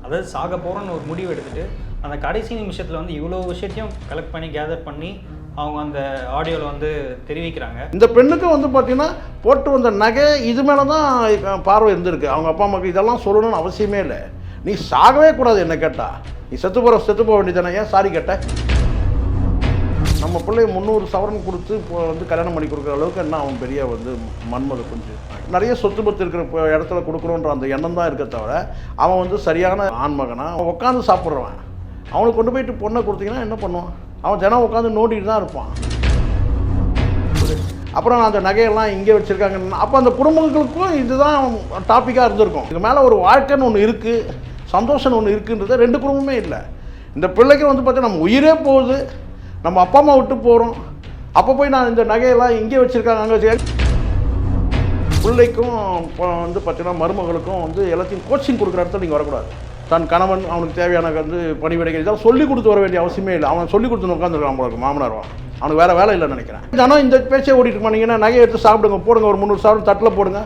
அதாவது சாக போகிறோன்னு ஒரு முடிவு எடுத்துகிட்டு அந்த கடைசி நிமிஷத்தில் வந்து இவ்வளோ விஷயத்தையும் கலெக்ட் பண்ணி கேதர் பண்ணி அவங்க அந்த ஆடியோவில் வந்து தெரிவிக்கிறாங்க. இந்த பெண்ணுக்கு வந்து பார்த்தீங்கன்னா போட்டு வந்த நகை இது மேலே தான் பார்வை இருந்திருக்கு. அவங்க அப்பா அம்மாவுக்கு இதெல்லாம் சொல்லணும்னு அவசியமே இல்லை. நீ சாகவே கூடாது என்ன கேட்டா. நீ செத்து போக வேண்டியதானே, ஏன் சாரி கேட்ட? நம்ம பிள்ளை 300 சவரன் கொடுத்து இப்போ வந்து கல்யாணம் பண்ணி கொடுக்குற அளவுக்கு என்ன அவன் பெரிய வந்து மன்மத கொஞ்சம் நிறைய சொத்து பத்து இருக்கிற இடத்துல கொடுக்குறோன்ற அந்த எண்ணம் தான் இருக்க தவிர அவன் வந்து சரியான ஆண்மகனா அவன் உட்காந்து சாப்பிட்றவன். அவனுக்கு கொண்டு போயிட்டு பொண்ணை கொடுத்தீங்கன்னா என்ன பண்ணுவான்? அவன் தினம் உட்காந்து நோண்டிட்டு தான் இருப்பான். அப்புறம் அந்த நகையெல்லாம் இங்கே வச்சுருக்காங்க. அப்போ அந்த குடும்பங்களுக்கும் இதுதான் டாப்பிக்காக இருந்திருக்கும். இதுக்கு மேலே ஒரு வாழ்க்கைன்னு ஒன்று இருக்குது, சந்தோஷம் ஒன்று இருக்குன்றது ரெண்டு குடும்பமே இல்லை. இந்த பிள்ளைக்கு வந்து பார்த்தீங்கன்னா நம்ம உயிரே போகுது, நம்ம அப்பா அம்மா விட்டு போகிறோம். அப்போ போய் நான் இந்த நகையெல்லாம் இங்கே வச்சுருக்காங்க அங்கே வச்சு பிள்ளைக்கும் வந்து பார்த்தீங்கன்னா மருமகளுக்கும் வந்து எல்லாத்தையும் கோச்சிங் கொடுக்குற இடத்துல நீங்கள் வரக்கூடாது. தன் கணவன் அவனுக்கு தேவையான வந்து பணிவிடைகள் இதெல்லாம் சொல்லிக் கொடுத்து வர வேண்டிய அவசியமே இல்லை. அவன் சொல்லிக் கொடுத்து உட்காந்துருக்கான் உங்களுக்கு மாமனார்வான். அவனுக்கு வேறு வேலை இல்லைன்னு நினைக்கிறேன். ஆனால் இந்த பேச்சை ஓடிட்டு போனீங்கன்னா நகையை எடுத்து சாப்பிடுங்க, போடுங்க, ஒரு 300 சவரன் தட்டில் போடுங்க.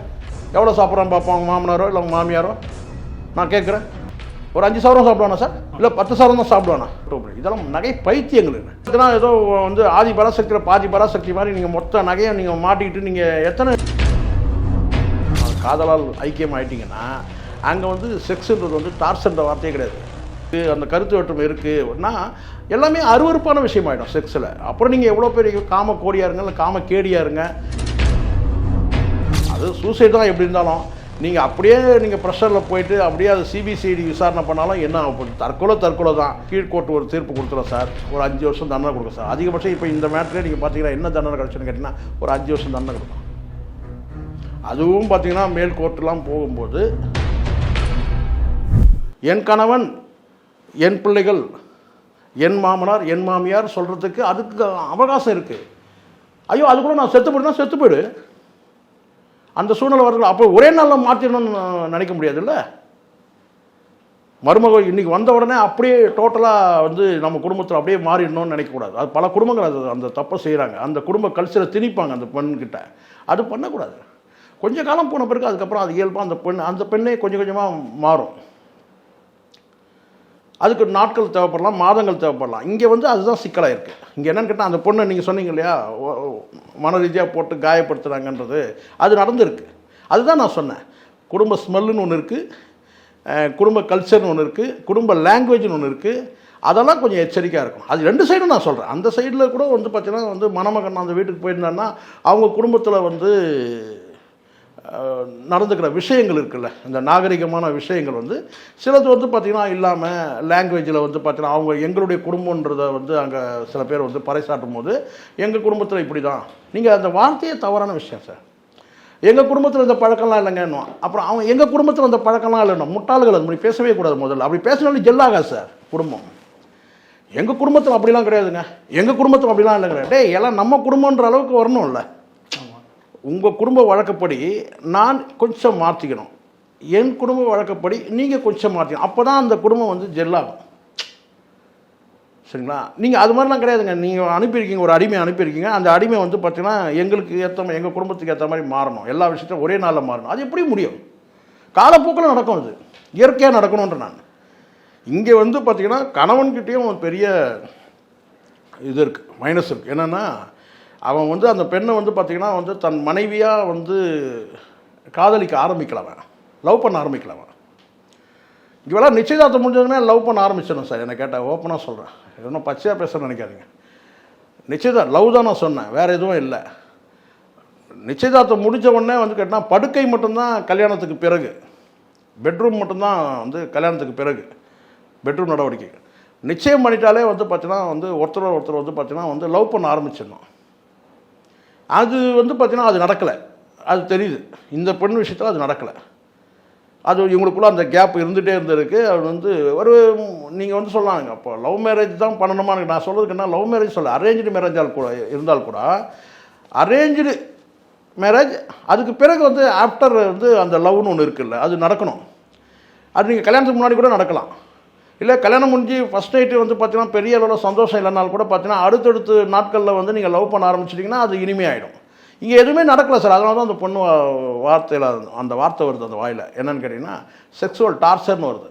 எவ்வளோ சாப்பிட்றான்னு பார்ப்போம் அவங்க மாமனாரோ இல்லை அவங்க மாமியாரோ. நான் கேட்குறேன், ஒரு 5 சவரம் சாப்பிடுவானா சார், இல்லை 10 சவரம் தான் சாப்பிடுவானா? இதெல்லாம் நகை பைத்தியங்களுக்கு. இதெல்லாம் ஏதோ வந்து ஆதி பராசக்தியில் பாதி பராசக்தி மாதிரி நீங்கள் மொத்த நகையை நீங்கள் மாட்டிக்கிட்டு நீங்கள் எத்தனை காதலால் ஐக்கியம் ஆகிட்டிங்கன்னா அங்கே வந்து செக்ஸுன்றது வந்து டார்ச்சர்ன்ற வார்த்தையே கிடையாது. அந்த கருத்து வேற்றுமை இருக்குன்னா எல்லாமே அருவருப்பான விஷயம் ஆகிடும் செக்ஸில். அப்புறம் நீங்கள் எவ்வளோ பேர் காம கோடியாக இருங்க இல்லை காம கேடியாக இருங்க, அது சூசைட் தான். எப்படி இருந்தாலும் நீங்கள் அப்படியே நீங்கள் ப்ரெஷரில் போயிட்டு அப்படியே அது சிபிசிஐடி விசாரணை பண்ணாலும் என்ன ஆகும்? தற்கொலை தான். கீழ்கோர்ட்டு ஒரு தீர்ப்பு கொடுத்துரும் சார், ஒரு 5 வருஷம் தண்டனை கொடுக்கும் சார். அதிகபட்சம் இப்போ இந்த மேட்டரே நீங்கள் பார்த்தீங்கன்னா என்ன தண்டனை கிடச்சுன்னு கேட்டிங்கன்னா ஒரு 5 வருஷம் தண்டனை கொடுக்கும். அதுவும் பார்த்தீங்கன்னா மேல் கோர்ட்டுலாம் போகும்போது என் கணவன், என் பிள்ளைகள், என் மாமனார், என் மாமியார் சொல்கிறதுக்கு அதுக்கு அவகாசம் இருக்குது. ஐயோ அதுக்குள்ள நான் செத்து போயிடு அந்த சூழ்நிலை வரல. அப்போ ஒரே நாளில் மாற்றிடணும்னு நினைக்க முடியாதுல்ல. மருமகள் இன்றைக்கி வந்த உடனே அப்படியே டோட்டலாக வந்து நம்ம குடும்பத்தில் அப்படியே மாறிடணும்னு நினைக்கக்கூடாது. அது பல குடும்பங்கள் அது அந்த தப்பை செய்கிறாங்க. அந்த குடும்ப கல்ச்சரை திணிப்பாங்க அந்த பெண்கிட்ட. அது பண்ணக்கூடாது. கொஞ்சம் காலம் போன பிறகு அதுக்கப்புறம் அது இயல்பாக அந்த பெண்ணே கொஞ்சம் கொஞ்சமாக மாறும். அதுக்கு நாட்கள் தேவைப்படலாம், மாதங்கள் தேவைப்படலாம். இங்கே வந்து அதுதான் சிக்கலாக இருக்குது. இங்கே என்னென்னு கேட்டால் அந்த பொண்ணை நீங்கள் சொன்னீங்க இல்லையா, மன ரீதியாக போட்டு காயப்படுத்துகிறாங்கன்றது அது நடந்திருக்கு. அதுதான் நான் சொன்னேன். குடும்ப ஸ்மெல்லுன்னு ஒன்று இருக்குது, குடும்ப கல்ச்சர்னு ஒன்று இருக்குது, குடும்ப லாங்குவேஜ்னு ஒன்று இருக்குது. அதெல்லாம் கொஞ்சம் எச்சரிக்கையாக இருக்கும். அது 2 சைடும் நான் சொல்கிறேன். அந்த சைடில் கூட வந்து பார்த்தீங்கன்னா வந்து மணமகன் அந்த வீட்டுக்கு போயிருந்தான்னா அவங்க குடும்பத்தில் வந்து நடந்துக்கிற விஷயங்கள் இருக்குல்ல, இந்த நாகரிகமான விஷயங்கள் வந்து சிலது வந்து பார்த்திங்கன்னா இல்லாமல் லாங்குவேஜில் வந்து பார்த்திங்கன்னா அவங்க எங்களுடைய குடும்பன்றதை வந்து அங்கே சில பேர் வந்து பறைசாட்டும் போது எங்கள் குடும்பத்தில் இப்படி தான், நீங்கள் அந்த வார்த்தையே தவறான விஷயம் சார். எங்கள் குடும்பத்தில் இந்த பழக்கம்லாம் இல்லைங்கன்னுவான். அப்புறம் அவன் எங்கள் குடும்பத்தில் அந்த பழக்கம்லாம் இல்லைன்னா முட்டாள்கள் அது மாதிரி பேசவே கூடாது. முதல்ல அப்படி பேசினாலும் ஜெல்லாகாது சார் குடும்பம். எங்கள் குடும்பத்தில் அப்படிலாம் கிடையாதுங்க, எங்கள் குடும்பத்தில் அப்படிலாம் இல்லைங்க. எல்லாம் நம்ம குடும்பன்ற அளவுக்கு வரணும்ல. உங்கள் குடும்ப வழக்கப்படி நான் கொஞ்சம் மாற்றிக்கணும், என் குடும்ப வழக்கப்படி நீங்கள் கொஞ்சம் மாற்றிக்கணும். அப்போ தான் அந்த குடும்பம் வந்து ஜெல்லாகும். சரிங்களா? நீங்கள் அது மாதிரிலாம் கிடையாதுங்க. நீங்கள் அனுப்பியிருக்கீங்க, ஒரு அடிமை அனுப்பியிருக்கீங்க, அந்த அடிமை வந்து பார்த்தீங்கன்னா எங்களுக்கு ஏற்ற எங்கள் குடும்பத்துக்கு ஏற்ற மாதிரி மாறணும், எல்லா விஷயத்தையும் ஒரே நாளில் மாறணும். அது எப்படி முடியும்? காலப்போக்கில் நடக்கும், அது இயற்கையாக நடக்கணுன்ற. நான் இங்கே வந்து பார்த்திங்கன்னா கணவன்கிட்டேயும் பெரிய இது இருக்குது, மைனஸ் இருக்குது. என்னென்னா அவன் வந்து அந்த பெண்ணை வந்து பார்த்திங்கன்னா வந்து தன் மனைவியாக வந்து காதலிக்க ஆரம்பிக்கலவன், லவ் பண்ண ஆரம்பிக்கலவன். இங்கெல்லாம் நிச்சயதார்த்தம் முடிஞ்சதுன்னா லவ் பண்ண ஆரம்பிச்சிடணும் சார். என்னை கேட்டால் ஓப்பனாக சொல்கிறேன், எதுவும் பச்சையாக பேச நினைக்காதீங்க. நிச்சயதார்த்தம் லவ் தான் நான் சொன்னேன், வேறு எதுவும் இல்லை. நிச்சயதார்த்தம் முடித்த உடனே வந்து கேட்டால் படுக்கை மட்டும்தான் கல்யாணத்துக்கு பிறகு, பெட்ரூம் மட்டும்தான் வந்து கல்யாணத்துக்கு பிறகு பெட்ரூம் நடவடிக்கை. நிச்சயம் பண்ணிட்டாலே வந்து பார்த்தீங்கன்னா வந்து ஒருத்தர் வந்து பார்த்தீங்கன்னா வந்து லவ் பண்ண ஆரம்பிச்சிடணும். அது வந்து பார்த்தீங்கன்னா அது நடக்கலை, அது தெரியுது. இந்த பெண் விஷயத்தில் அது நடக்கலை. அது இவங்களுக்குள்ள அந்த கேப் இருந்துகிட்டே இருந்திருக்கு. அது வந்து ஒரு நீங்கள் வந்து சொல்லலாங்க, அப்போ லவ் மேரேஜ் தான் பண்ணணுமா? நான் சொல்கிறதுக்கு என்ன, லவ் மேரேஜ் சொல்ல, அரேஞ்சு மேரேஜால் கூட இருந்தால் கூட அரேஞ்சு மேரேஜ் அதுக்கு பிறகு வந்து ஆஃப்டர் வந்து அந்த லவ்னு ஒன்று இருக்குல்ல, அது நடக்கணும். அது நீங்கள் கல்யாணத்துக்கு முன்னாடி கூட நடக்கலாம். இல்லை கல்யாணம் முடிஞ்சு ஃபஸ்ட் நைட்டு வந்து பார்த்தீங்கன்னா பெரிய அளவில் சந்தோஷம் இல்லைனாலும் கூட பார்த்தீங்கன்னா அடுத்தடுத்து நாட்களில் வந்து நீங்கள் லவ் பண்ண ஆரம்பிச்சிட்டிங்கன்னா அது இனிமையாகிடும். இங்கே எதுவுமே நடக்கலை சார். அதனால தான் அந்த பொண்ணு வார்த்தையில் அந்த வார்த்தை வருது அந்த வாயில். என்னென்னு கேட்டிங்கன்னா செக்ஸுவல் டார்ச்சர்னு வருது.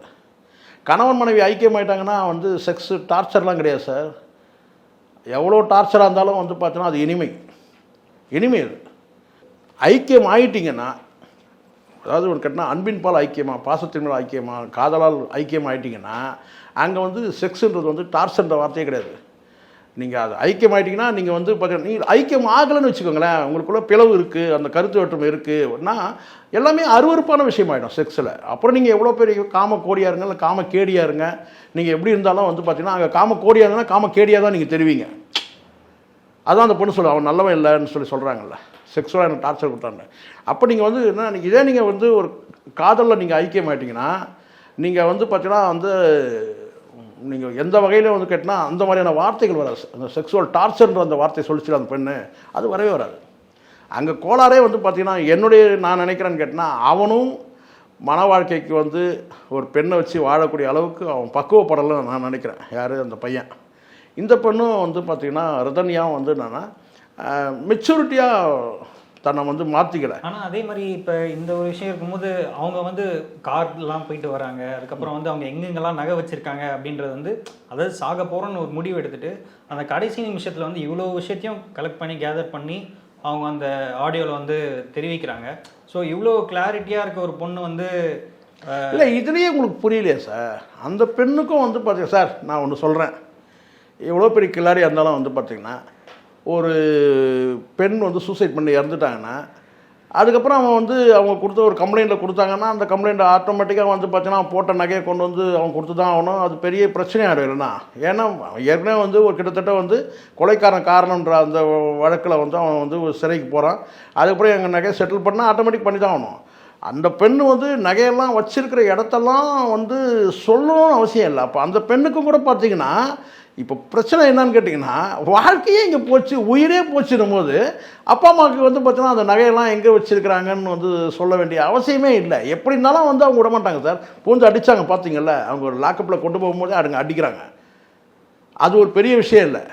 கணவன் மனைவி ஐக்கியமாயிட்டாங்கன்னா வந்து செக்ஸு டார்ச்சர்லாம் கிடையாது சார். எவ்வளோ டார்ச்சராக இருந்தாலும் வந்து பார்த்தீங்கன்னா அது இனிமை அது. ஐக்கியம் ஆகிட்டிங்கன்னா, அதாவது ஒரு கட்டினா அன்பின் பால் ஐக்கியமா, பாசத்தின் மேல் ஐக்கியமா, காதலால் ஐக்கியம் ஆகிட்டிங்கன்னா அங்கே வந்து செக்ஸுன்றது வந்து டார்ச்சர்ன்ற வார்த்தையே கிடையாது. நீங்கள் அது ஐக்கியம் ஆகிட்டிங்கன்னா நீங்கள் வந்து பார்த்தீங்கன்னா நீங்கள் ஐக்கியம் ஆகலைன்னு வச்சுக்கோங்களேன், உங்களுக்குள்ளே பிளவு இருக்குது, அந்த கருத்து வேற்றுமை இருக்குன்னா எல்லாமே அருவருப்பான விஷயமாயிடும் செக்ஸில். அப்புறம் நீங்கள் எவ்வளோ பெரிய காம கோடியாக இருங்க, இல்லை காம கேடியாக இருங்க, நீங்கள் எப்படி இருந்தாலும் வந்து பார்த்தீங்கன்னா அங்கே காம கோடியாக இருந்தால் காம கேடியாக தான் நீங்கள் தெரிவிங்க. அதான் அந்த பொண்ணு சொல்ல அவன் நல்லவன் இல்லைன்னு சொல்கிறாங்கல்ல, செக்ஸுவலாக எனக்கு டார்ச்சர் கொடுத்தாங்க. அப்போ நீங்கள் வந்து என்ன, இதே நீங்கள் வந்து ஒரு காதலில் நீங்கள் ஐக்கியம் ஆகிட்டிங்கன்னா நீங்கள் வந்து பார்த்தீங்கன்னா வந்து நீங்கள் எந்த வகையில் வந்து கேட்டினா அந்த மாதிரியான வார்த்தைகள் வராது. அந்த செக்ஸுவல் டார்ச்சர்ன்ற அந்த வார்த்தை சொல்லிச்சு அந்த பெண்ணு, அது வரவே வராது. அங்கே கோளாறே வந்து பார்த்திங்கன்னா நான் நினைக்கிறேன்னு கேட்டினா அவனும் மன வாழ்க்கைக்கு வந்து ஒரு பெண்ணை வச்சு வாழக்கூடிய அளவுக்கு அவன் பக்குவப்படலைன்னு நான் நினைக்கிறேன். யார் அந்த பையன். இந்த பெண்ணும் வந்து பார்த்திங்கன்னா ரதன்யாவும் வந்து என்னென்னா மெச்சூரிட்டியாக தன்னை வந்து மாற்றிக்கலை. ஆனால் அதே மாதிரி இப்போ இந்த ஒரு விஷயம் இருக்கும்போது அவங்க வந்து கார்லாம் போயிட்டு வராங்க, அதுக்கப்புறம் வந்து அவங்க எங்கெங்கெல்லாம் நகை வச்சுருக்காங்க அப்படின்றது வந்து, அதாவது சாக போகிறோன்னு ஒரு முடிவு எடுத்துகிட்டு அந்த கடைசி நிமிஷத்தில் வந்து இவ்வளோ விஷயத்தையும் கலெக்ட் பண்ணி கேதர் பண்ணி அவங்க அந்த ஆடியோவில் வந்து தெரிவிக்கிறாங்க. ஸோ இவ்வளோ கிளாரிட்டியாக இருக்க ஒரு பொண்ணு வந்து இல்லை, இதுலேயே உங்களுக்கு புரியலையா சார்? அந்த பெண்ணுக்கும் வந்து பார்த்தீங்கன்னா சார் நான் ஒன்று சொல்கிறேன், எவ்வளோ பெரிய கிளாரியாக இருந்தாலும் வந்து பார்த்திங்கன்னா ஒரு பெண் வந்து சூசைட் பண்ணி இறந்துட்டாங்கன்னா அதுக்கப்புறம் அவன் வந்து அவங்க கொடுத்த ஒரு கம்ப்ளைண்ட்டில் கொடுத்தாங்கன்னா அந்த கம்ப்ளைண்ட் ஆட்டோமேட்டிக்காக வந்து பார்த்தீங்கன்னா போட்ட நகையை கொண்டு வந்து அவன் கொடுத்து தான் ஆகணும். அது பெரிய பிரச்சனையாகிடும் இல்லைன்னா. ஏன்னா ஏற்கனவே வந்து ஒரு கிட்டத்தட்ட வந்து கொலைக்காரன் காரணன்ற அந்த வழக்கில் வந்து அவன் வந்து ஒரு சிறைக்கு போகிறான். அதுக்கப்புறம் எங்கள் நகையை செட்டில் பண்ணால் ஆட்டோமேட்டிக் பண்ணி தான் ஆகணும். அந்த பெண்ணு வந்து நகையெல்லாம் வச்சிருக்கிற இடத்தெல்லாம் வந்து சொல்லணும்னு அவசியம் இல்லை. அப்போ அந்த பெண்ணுக்கும் கூட பார்த்தீங்கன்னா இப்போ பிரச்சனை என்னன்னு கேட்டிங்கன்னா வாழ்க்கையே இங்கே போச்சு, உயிரே போச்சுடும் போது அப்பா அம்மாவுக்கு வந்து பார்த்தீங்கன்னா அந்த நகையெல்லாம் எங்கே வச்சுருக்கிறாங்கன்னு வந்து சொல்ல வேண்டிய அவசியமே இல்லை. எப்படி இருந்தாலும் வந்து அவங்க விட மாட்டாங்க சார். பூந்து அடித்தாங்க பார்த்தீங்கல்ல, அவங்க ஒரு லாக்கப்பில் கொண்டு போகும்போதே அடிக்கிறாங்க. அது ஒரு பெரிய விஷயம் இல்லை.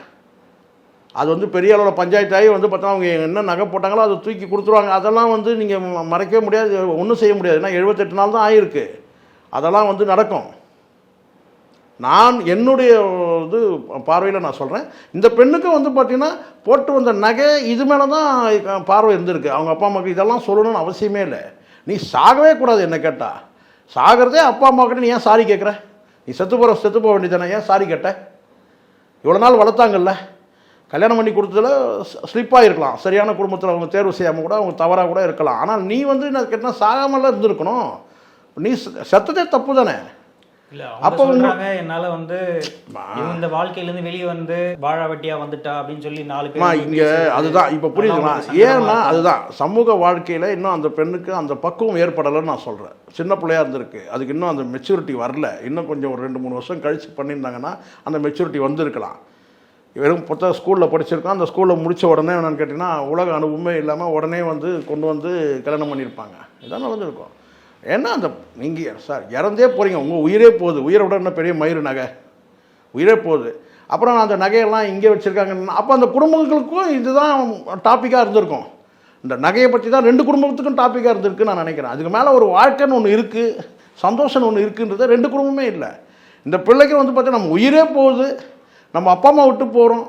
அது வந்து பெரிய அளவில் பஞ்சாயத்தாகி வந்து பார்த்தா அவங்க என்ன நகை போட்டாங்களோ அதை தூக்கி கொடுத்துருவாங்க. அதெல்லாம் வந்து நீங்கள் மறைக்கவே முடியாது, ஒன்றும் செய்ய முடியாது. ஏன்னா 78 நாள் தான் ஆகிருக்கு. அதெல்லாம் வந்து நடக்கும். நான் என்னுடைய இது பார்வையில் நான் சொல்கிறேன், இந்த பெண்ணுக்கு வந்து பார்த்திங்கன்னா போட்டு வந்த நகை இது மேலே தான் பார்வை இருந்திருக்கு. அவங்க அப்பா அம்மாவுக்கு இதெல்லாம் சொல்லணும்னு அவசியமே இல்லை. நீ சாகவே கூடாது. என்ன கேட்டால் சாகிறதே அப்பா அம்மாக்கிட்ட நீ ஏன் சாரி கேட்குற? நீ செத்து போக வேண்டியதானே, ஏன் சாரி கேட்ட? இவ்வளோ நாள் வளர்த்தாங்கல்ல, கல்யாணம் பண்ணி கொடுத்ததில் ஸ்லிப்பாக இருக்கலாம், சரியான குடும்பத்தில் அவங்க தேர்வு செய்யாமல் கூட அவங்க தவறாக கூட இருக்கலாம். ஆனால் நீ வந்து என்ன கேட்டால் சாகாமலாம் இருந்திருக்கணும். நீ செத்ததே தப்பு தானே. அப்போ என்னால வந்து இந்த வாழ்க்கையிலேருந்து வெளியே வந்து வாழா வெட்டியா வந்துட்டா அப்படின்னு சொல்லி 4 பேர் இங்கே அதுதான் இப்போ புரியுதுங்களா? ஏன்னா அதுதான் சமூக வாழ்க்கையில் இன்னும் அந்த பெண்ணுக்கு அந்த பக்குவம் ஏற்படலைன்னு நான் சொல்கிறேன். சின்ன பிள்ளையாக இருந்திருக்கு, அதுக்கு இன்னும் அந்த மெச்சூரிட்டி வரல. இன்னும் கொஞ்சம் ஒரு 2-3 வருஷம் கழித்து பண்ணியிருந்தாங்கன்னா அந்த மெச்சூரிட்டி வந்திருக்கலாம். வெறும் ஸ்கூலில் படிச்சிருக்கான், அந்த ஸ்கூலில் முடித்த உடனே என்னென்னு கேட்டிங்கன்னா உலக அனுபவமே இல்லாமல் உடனே வந்து கொண்டு வந்து கல்யாணம் பண்ணியிருப்பாங்க. இதான் நடந்திருக்கும். ஏன்னா அந்த நீங்கள் சார் இறந்தே போகிறீங்க, உங்கள் உயிரே போகுது. உயிரை விட என்ன பெரிய மயிறு நகை, உயிரே போகுது. அப்புறம் அந்த நகையெல்லாம் இங்கே வச்சுருக்காங்கன்னா அப்போ அந்த குடும்பங்களுக்கும் இதுதான் டாப்பிக்காக இருந்திருக்கும். இந்த நகையை பற்றி தான் 2 குடும்பத்துக்கும் டாப்பிக்காக இருந்திருக்குன்னு நான் நினைக்கிறேன். அதுக்கு மேலே ஒரு வாழ்க்கைன்னு ஒன்று இருக்குது, சந்தோஷம்னு ஒன்று இருக்குன்றது 2 குடும்பமே இல்லை. இந்த பிள்ளைக்கு வந்து பார்த்தீங்கன்னா நம்ம உயிரே போகுது, நம்ம அப்பா அம்மா விட்டு போகிறோம்.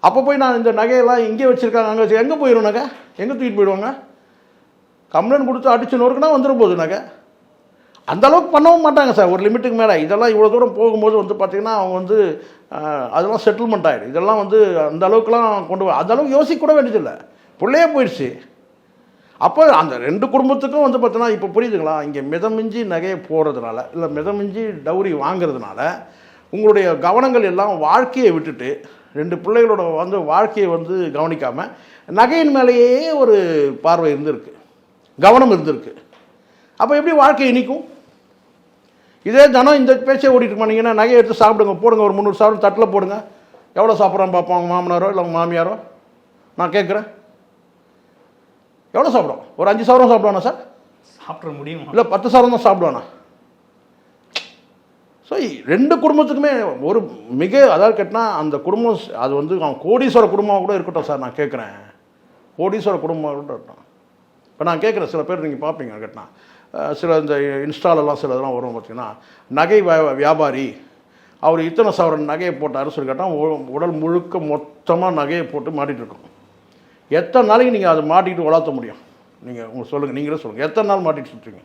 அப்போ போய் நான் இந்த நகையெல்லாம் இங்கே வச்சுருக்காங்க, அங்கே வச்சு எங்கே போயிடும் நகை? எங்கே தூக்கிட்டு போயிடுவாங்க? கம்ப்ளைண்ட் கொடுத்து அடிச்சு நோருக்குன்னா வந்துடும் போகுது நகை. அந்தளவுக்கு பண்ணவும் மாட்டாங்க சார் ஒரு லிமிட்டுக்கு மேலே. இதெல்லாம் இவ்வளோ தூரம் போகும்போது வந்து பார்த்திங்கன்னா அவங்க வந்து அதெல்லாம் செட்டில்மெண்ட் ஆகிடும். இதெல்லாம் வந்து அந்த அளவுக்குலாம் கொண்டு அந்த அளவுக்கு யோசிக்க கூட வேண்டியதில்லை, பிள்ளையே போயிடுச்சு. அப்போ அந்த 2 குடும்பத்துக்கும் வந்து பார்த்தீங்கன்னா இப்போ புரியுதுங்களா? இங்கே மிதமிஞ்சி நகையை போடுறதுனால இல்லை மிதமிஞ்சி டவுரி வாங்கிறதுனால உங்களுடைய கவனங்கள் எல்லாம் வாழ்க்கையை விட்டுட்டு 2 பிள்ளைகளோட வந்து வாழ்க்கையை வந்து கவனிக்காமல் நகையின் மேலேயே ஒரு பார்வை இருந்திருக்கு, கவனம் இருந்திருக்கு. அப்போ எப்படி வாழ்க்கை இனிக்கும்? இதே தினம் இந்த பேச்சை ஓடிட்டு போனீங்கன்னா நகையை எடுத்து சாப்பிடுங்க, போடுங்க, ஒரு 300 சாப்பிட்டு தட்டில் போடுங்க. எவ்வளோ சாப்பிட்றான் பார்ப்போம் அவங்க மாமனாரோ இல்லை அவங்க மாமியாரோ. நான் கேட்குறேன், எவ்வளோ சாப்பிடும்? ஒரு 5 சவரம் சாப்பிடுவானா சார்? சாப்பிட முடியும் இல்லை 10 சவரம் தான் சாப்பிடுவானா? ஸோ 2 குடும்பத்துக்குமே ஒரு அதாவது கேட்டினா அந்த குடும்பம் அது வந்து அவன் கோடீஸ்வர குடும்பமாக கூட இருக்கட்டும் சார். நான் கேட்குறேன், கோடீஸ்வர குடும்பமாக கூட இருக்கட்டும். இப்போ நான் கேட்குறேன், சில பேர் நீங்கள் பார்ப்பீங்க கேட்டினா சில இந்த இன்ஸ்டாலெல்லாம் சில இதெல்லாம் வரும் பார்த்திங்கன்னா, நகை வியாபாரி அவர் இத்தனை சவரன் நகையை போட்டார் சொல்லி கேட்டால் உடல் முழுக்க மொத்தமாக நகையை போட்டு மாட்டிகிட்டு இருக்கோம். எத்தனை நாளைக்கு நீங்கள் அதை மாட்டிக்கிட்டு வளர்த்த முடியும்? நீங்கள் உங்களுக்கு சொல்லுங்கள், நீங்களே சொல்லுங்கள், எத்தனை நாள் மாட்டிட்டு சுற்றுவீங்க?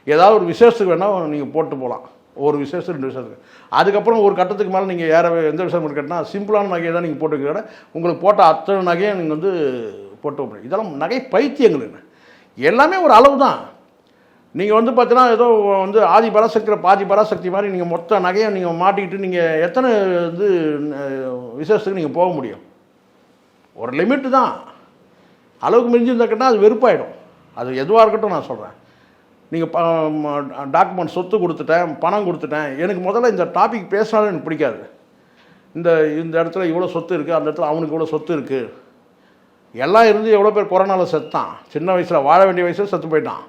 ஏதாவது ஒரு விசேஷத்துக்கு வேணால் நீங்கள் போட்டு போகலாம், ஒரு விசேஷம் 2 விசேஷத்துக்கு. அதுக்கப்புறம் ஒரு கட்டத்துக்கு மேலே நீங்கள் எந்த விஷயம் கேட்டால் சிம்பிளான நகையை தான் நீங்கள் போட்டுக்கிறத உங்களுக்கு போட்ட அத்தனை நகையை நீங்கள் வந்து போட்டு முடியும். இதெல்லாம் நகை பைத்தியங்கள் என்ன, எல்லாமே ஒரு அளவு தான். நீங்கள் வந்து பார்த்தீங்கன்னா ஏதோ வந்து ஆதி பராசக்தியில் பாதி பராசக்தி மாதிரி நீங்கள் மொத்த நகையை நீங்கள் மாட்டிக்கிட்டு நீங்கள் எத்தனை வந்து விசேஷத்துக்கு நீங்கள் போக முடியும்? ஒரு லிமிட்டு தான். அளவுக்கு மிஞ்சிருந்தாக்கிட்டால் அது வெறுப்பாயிடும். அது எதுவாக இருக்கட்டும் நான் சொல்கிறேன். நீங்கள் டாக்குமெண்ட் சொத்து கொடுத்துட்டேன், பணம் கொடுத்துட்டேன், எனக்கு முதல்ல இந்த டாபிக் பேசினாலும் எனக்கு பிடிக்காது. இந்த இடத்துல இவ்வளோ சொத்து இருக்குது, அந்த இடத்துல அவனுக்கு இவ்வளோ சொத்து இருக்குது, எல்லாம் இருந்து எவ்வளோ பேர் கொரோனாவில் செத்தான், சின்ன வயசில் வாழ வேண்டிய வயசில் செத்து போயிட்டான்.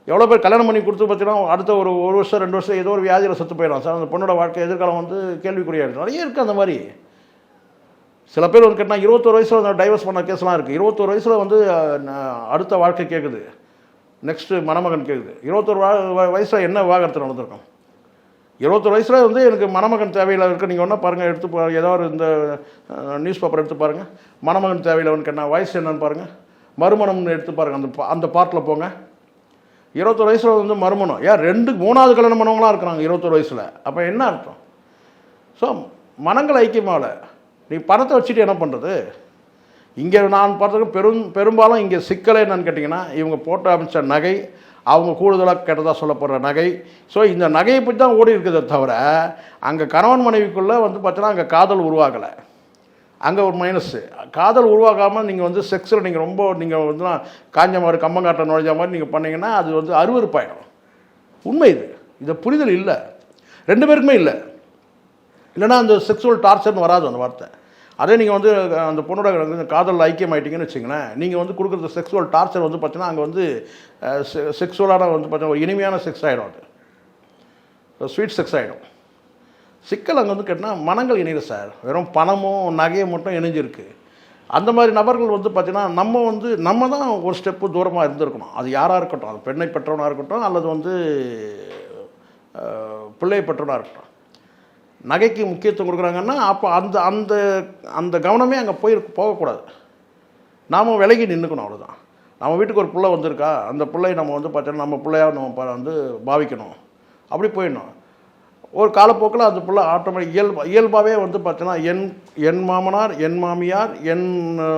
எவ்வளோ பேர் கல்யாணம் பண்ணி கொடுத்து பார்த்தீங்கன்னா அடுத்த ஒரு வருஷம் 2 வருஷம் ஏதோ ஒரு வியாதியில் செத்து போயிடும் சார். அந்த பொண்ணோட வாழ்க்கை எதிர்காலம் வந்து கேள்விக்குறியாகிடும். நிறைய இருக்குது அந்த மாதிரி. சில பேர் வந்து கேட்டால் 21 வயசில் வந்து டைவர்ஸ் பண்ண கேஸ்லாம் இருக்குது. 21 வயசில் வந்து அடுத்த வாழ்க்கை கேட்குது, நெக்ஸ்ட்டு மணமகன் கேட்குது. 21 வயசில் என்ன விவாகரத்து நடந்திருக்கும்? 21 வயசில் வந்து எனக்கு மணமகன் தேவையில் இருக்குது. நீங்கள் ஒன்றா பாருங்கள், எடுத்து ஏதாவது இந்த நியூஸ் பேப்பர் எடுத்து பாருங்கள், மணமகன் தேவையில் வந்து கேட்டால் வயசு என்னன்னு பாருங்கள், மறுமணம்னு எடுத்து பாருங்கள், அந்த பார்ட்டில் போங்க. 21 வயசில் வந்து மறுமணம், ஏன் 2-3வது கல்யாணம் பண்ணவங்களாம் இருக்கிறாங்க 21 வயசில். அப்போ என்ன அர்த்தம்? ஸோ மனங்கள் ஐக்கியமாகல. நீ பணத்தை வச்சுட்டு என்ன பண்ணுறது? இங்கே நான் பார்த்ததுக்கு பெரும்பாலும் இங்கே சிக்கலை என்னன்னு கேட்டிங்கன்னா, இவங்க போட்டு அமைச்ச நகை, அவங்க கூடுதலாக கெட்டதாக சொல்லப்படுற நகை. ஸோ இந்த நகையை பற்றி தான் ஓடி இருக்குதே தவிர, அங்கே கணவன் மனைவிக்குள்ளே வந்து பார்த்தீங்கன்னா அங்கே காதல் உருவாகலை. அங்கே ஒரு மைனஸ்ஸு. காதல் உருவாகாமல் நீங்கள் வந்து செக்ஸில் நீங்கள் ரொம்ப நீங்கள் வந்து காஞ்ச மாதிரி கம்மங்காட்டை நுழைஞ்ச மாதிரி நீங்கள் பண்ணிங்கன்னா அது வந்து அருவருப்பாயிடும். உண்மை இது. இதை புரிதல் இல்லை, 2 பேருக்குமே இல்லை. இல்லைனா அந்த செக்ஸுவல் டார்ச்சர்னு வராது அந்த வார்த்தை. அதே நீங்கள் வந்து அந்த பொண்ணோட காதல் ஐக்கியம் ஆகிட்டிங்கன்னு வச்சுங்களேன், நீங்கள் வந்து கொடுக்குற செக்ஸுவல் டார்ச்சர் வந்து பார்த்தீங்கன்னா அங்கே வந்து செக்ஸுவலான வந்து பார்த்தீங்கன்னா ஒரு இனிமையான செக்ஸ் ஆகிடும், அது ஸ்வீட் செக்ஸ் ஆகிடும். சிக்கல் அங்கே வந்து கேட்டால் மனங்கள் இணையில சார், வெறும் பணமும் நகையும் மட்டும் இணைஞ்சிருக்கு. அந்த மாதிரி நபர்கள் வந்து பார்த்திங்கன்னா நம்ம தான் ஒரு ஸ்டெப்பு தூரமாக இருந்திருக்கணும். அது யாராக இருக்கட்டும், அது பெண்ணை பெற்றவனாக இருக்கட்டும் அல்லது வந்து பிள்ளை பெற்றவனாக இருக்கட்டும். நகைக்கு முக்கியத்துவம் கொடுக்குறாங்கன்னா அப்போ அந்த அந்த அந்த கவனமே அங்கே போகக்கூடாது. நாம் விலகி நின்றுக்கணும், அவ்வளோதான். நம்ம வீட்டுக்கு ஒரு பிள்ளை வந்திருக்கா, அந்த பிள்ளை நம்ம வந்து பார்த்தீங்கன்னா நம்ம பிள்ளையாக நம்ம வந்து பாவிக்கணும், அப்படி போயிடணும். ஒரு காலப்போக்கில் அந்த பிள்ளை ஆட்டோமேட்டிக் இயல்பாகவே வந்து பார்த்தீங்கன்னா என் மாமனார், என் மாமியார்,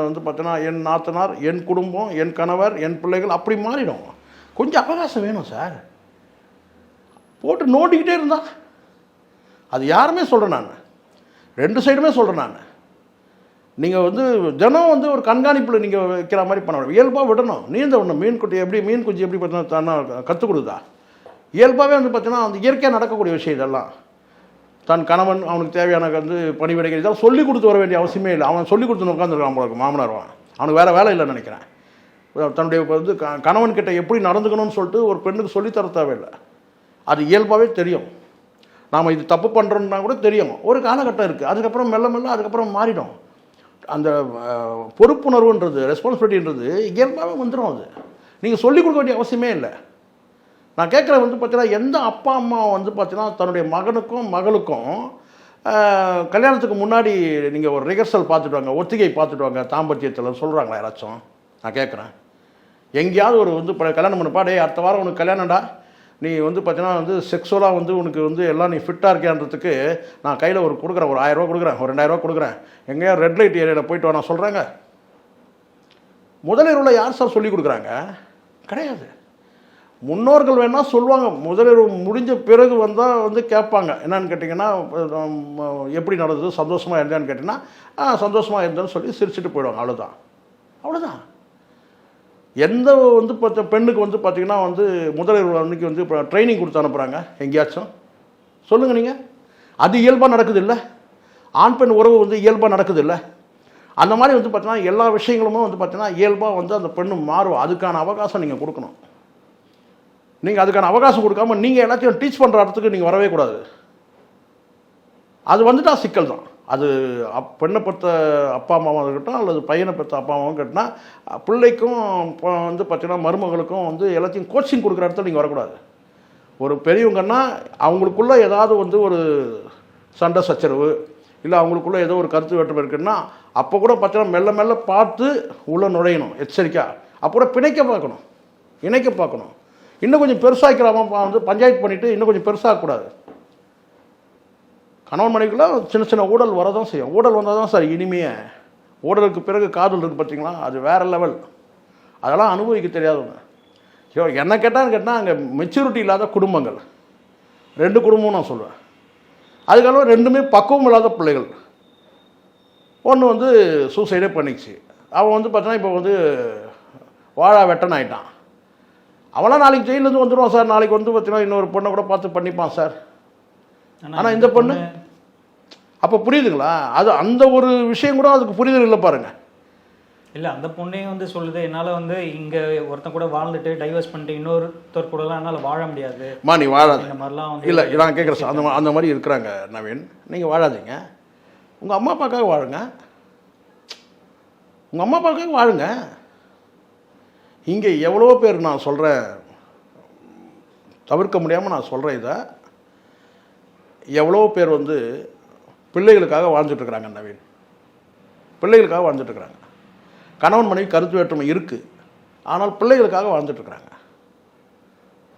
வந்து பார்த்தீங்கன்னா என் நாத்தனார், என் குடும்பம், என் கணவர், என் பிள்ளைகள் அப்படி மாறிடும். கொஞ்சம் அவகாசம் வேணும் சார். போட்டு நோண்டிக்கிட்டே இருந்தா அது யாருமே சொல்கிறேன் நான், 2 சைடுமே சொல்கிறேன் நான். நீங்கள் வந்து தினம் வந்து ஒரு கண்காணிப்பில் நீங்கள் வைக்கிற மாதிரி பண்ண விடணும். இயல்பாக விடணும். நீந்த விடணும். மீன் குஞ்சு எப்படி பார்த்தீங்கன்னா தானே கற்றுக் கொடுதா? இயல்பாகவே வந்து பார்த்தீங்கன்னா அந்த இயற்கையாக நடக்கக்கூடிய விஷயம் இதெல்லாம். தன் கணவன் அவனுக்கு தேவையான வந்து பணிவிடைகள் இதெல்லாம் சொல்லிக் கொடுத்து வர வேண்டிய அவசியமே இல்லை. அவன் சொல்லிக் கொடுத்து உட்காந்துருக்கான் போல இருக்கு மாமனார்வான். அவனுக்கு வேறு வேலை இல்லைன்னு நினைக்கிறேன். தன்னுடைய வந்து கணவன்கிட்ட எப்படி நடந்துக்கணும்னு சொல்லிட்டு ஒரு பெண்ணுக்கு சொல்லித்தர தேவையில்லை. அது இயல்பாகவே தெரியும். நாம் இது தப்பு பண்ணுறோன்னா கூட தெரியும். ஒரு காலகட்டம் இருக்குது, அதுக்கப்புறம் மெல்ல மெல்ல அதுக்கப்புறம் மாறிடும். அந்த பொறுப்புணர்வுன்றது, ரெஸ்பான்சிபிலிட்டின்றது இயல்பாகவே வந்துடும். அது நீங்கள் சொல்லிக் கொடுக்க வேண்டிய அவசியமே இல்லை. நான் கேட்குற வந்து பார்த்தீங்கன்னா எந்த அப்பா அம்மா வந்து பார்த்தீங்கன்னா தன்னுடைய மகனுக்கும் மகளுக்கும் கல்யாணத்துக்கு முன்னாடி நீங்கள் ஒரு ரிஹர்சல் பார்த்துட்டு வாங்க, ஒத்திகை பார்த்துட்டு வாங்க, தாம்பத்தியத்தில் சொல்கிறாங்களா யாராச்சும்? நான் கேட்குறேன். எங்கேயாவது ஒரு வந்து கல்யாணம் பண்ணப்பா, டே அடுத்த வாரம் உனக்கு கல்யாணம்டா, நீ வந்து பார்த்தீங்கன்னா வந்து செக்ஸுவலாக வந்து உனக்கு வந்து எல்லாம் நீ ஃபிட்டாக இருக்கியான்றதுக்கு நான் கையில் ஒரு கொடுக்குறேன், ஒரு 1000 ரூபா கொடுக்குறேன், ஒரு 2000 ரூபா கொடுக்குறேன், எங்கேயா ரெட் லைட் ஏரியாவில் போய்ட்டு வா நான் சொல்கிறாங்க. முதலிரவில் யார் சார் சொல்லிக் கொடுக்குறாங்க? கிடையாது. முன்னோர்கள் வேணால் சொல்லுவாங்க. முதலிரவு முடிஞ்ச பிறகு வந்தால் வந்து கேட்பாங்க. என்னன்னு கேட்டிங்கன்னா எப்படி நடந்தது, சந்தோஷமாக இருந்தேன்னு கேட்டிங்கன்னா சந்தோஷமாக இருந்தேன்னு சொல்லி சிரிச்சுட்டு போயிடுவாங்க. அவ்வளோதான். எந்த வந்து பெண்ணுக்கு வந்து பார்த்திங்கன்னா வந்து முதலிரவு அன்றைக்கி வந்து இப்போ ட்ரைனிங் கொடுத்து அனுப்புகிறாங்க எங்கேயாச்சும் சொல்லுங்கள் நீங்கள்? அது இயல்பாக நடக்குது இல்லை? ஆண் பெண் உறவு வந்து இயல்பாக நடக்குது இல்லை? அந்த மாதிரி வந்து பார்த்தீங்கன்னா எல்லா விஷயங்களுமே வந்து பார்த்தீங்கன்னா இயல்பாக வந்து அந்த பெண்ணு மாறும். அதுக்கான அவகாசம் நீங்கள் கொடுக்கணும். நீங்கள் அதுக்கான அவகாசம் கொடுக்காமல் நீங்கள் எல்லாத்தையும் டீச் பண்ணுற இடத்துக்கு நீங்கள் வரவே கூடாது. அது வந்துட்டால் சிக்கல் தான். அது பெண்ணை பெற்ற அப்பா அம்மாவும் இருக்கட்டும் அல்லது பையனை பெற்ற அப்பா அம்மாவும் கேட்டினா பிள்ளைக்கும் இப்போ வந்து பார்த்தீங்கன்னா மருமகளுக்கும் வந்து எல்லாத்தையும் கோச்சிங் கொடுக்குற இடத்துல நீங்கள் வரக்கூடாது. ஒரு பெரியவங்கன்னா அவங்களுக்குள்ள ஏதாவது வந்து ஒரு சண்டை சச்சரவு இல்லை அவங்களுக்குள்ள ஏதோ ஒரு கருத்து வேற்றுமை இருக்குன்னா அப்போ கூட பார்த்தீங்கன்னா மெல்ல மெல்ல பார்த்து உள்ளே நுழையணும் எச்சரிக்கையாக. அப்போ கூட பிணைக்க பார்க்கணும், இணைக்க பார்க்கணும். இன்னும் கொஞ்சம் பெருசாக்கிறாம வந்து பஞ்சாயத்து பண்ணிவிட்டு இன்னும் கொஞ்சம் பெருசாகக்கூடாது. கணவன் மனைவிக்குள்ள சின்ன சின்ன ஊழல் வரதான் செய்யும். ஊழல் வந்தால் தான் சார் இனிமையே. ஊழலுக்கு பிறகு காதல் இருக்குது பார்த்தீங்களா, அது வேறு லெவல். அதெல்லாம் அனுபவிக்க தெரியாதவங்க. ஸோ என்ன கேட்டால் அங்கே மெச்சூரிட்டி இல்லாத குடும்பங்கள் 2 குடும்பம் நான் சொல்லுவேன். அதுக்காக ரெண்டுமே பக்குவம் இல்லாத பிள்ளைகள். ஒன்று வந்து சூசைடே பண்ணிச்சு. அவன் வந்து பார்த்தோன்னா இப்போ வந்து வாழா வெட்டன் ஆகிட்டான். அவனாம் நாளைக்கு ஜெயிலேருந்து வந்துடுவான் சார். நாளைக்கு வந்து பார்த்தீங்கன்னா இன்னொரு பொண்ணை கூட பார்த்து பண்ணிப்பான் சார். ஆனால் இந்த பொண்ணு அப்போ புரியுதுங்களா? அது அந்த ஒரு விஷயம் கூட அதுக்கு புரிதல் இல்லை பாருங்கள். இல்லை, அந்த பொண்ணே வந்து சொல்லுது, என்னால் வந்து இங்கே ஒருத்தன் கூட வாழ்ந்துட்டு டைவர்ஸ் பண்ணிட்டு இன்னொருத்தர் கூடலாம் என்னால் வாழ முடியாது. நீ வாழாது இந்த மாதிரிலாம் வந்து இல்லை. நான் கேட்குறேன் சார், அந்த மாதிரி இருக்கிறாங்க நவீன். நீங்கள் வாழாதீங்க, உங்கள் அம்மா அப்பாக்காக வாழுங்க. உங்கள் அம்மா அப்பாவுக்காக வாழுங்க. இங்கே எவ்வளோ பேர் நான் சொல்கிறேன், தவிர்க்க முடியாமல் நான் சொல்கிறேன் இதை, எவ்வளோ பேர் வந்து பிள்ளைகளுக்காக வாழ்ந்துட்டுருக்குறாங்க நவீன். பிள்ளைகளுக்காக வாழ்ந்துட்டுருக்குறாங்க. கணவன் மனைவி கருத்து வேற்றுமை இருக்குது, ஆனால் பிள்ளைகளுக்காக வாழ்ந்துட்டுருக்குறாங்க.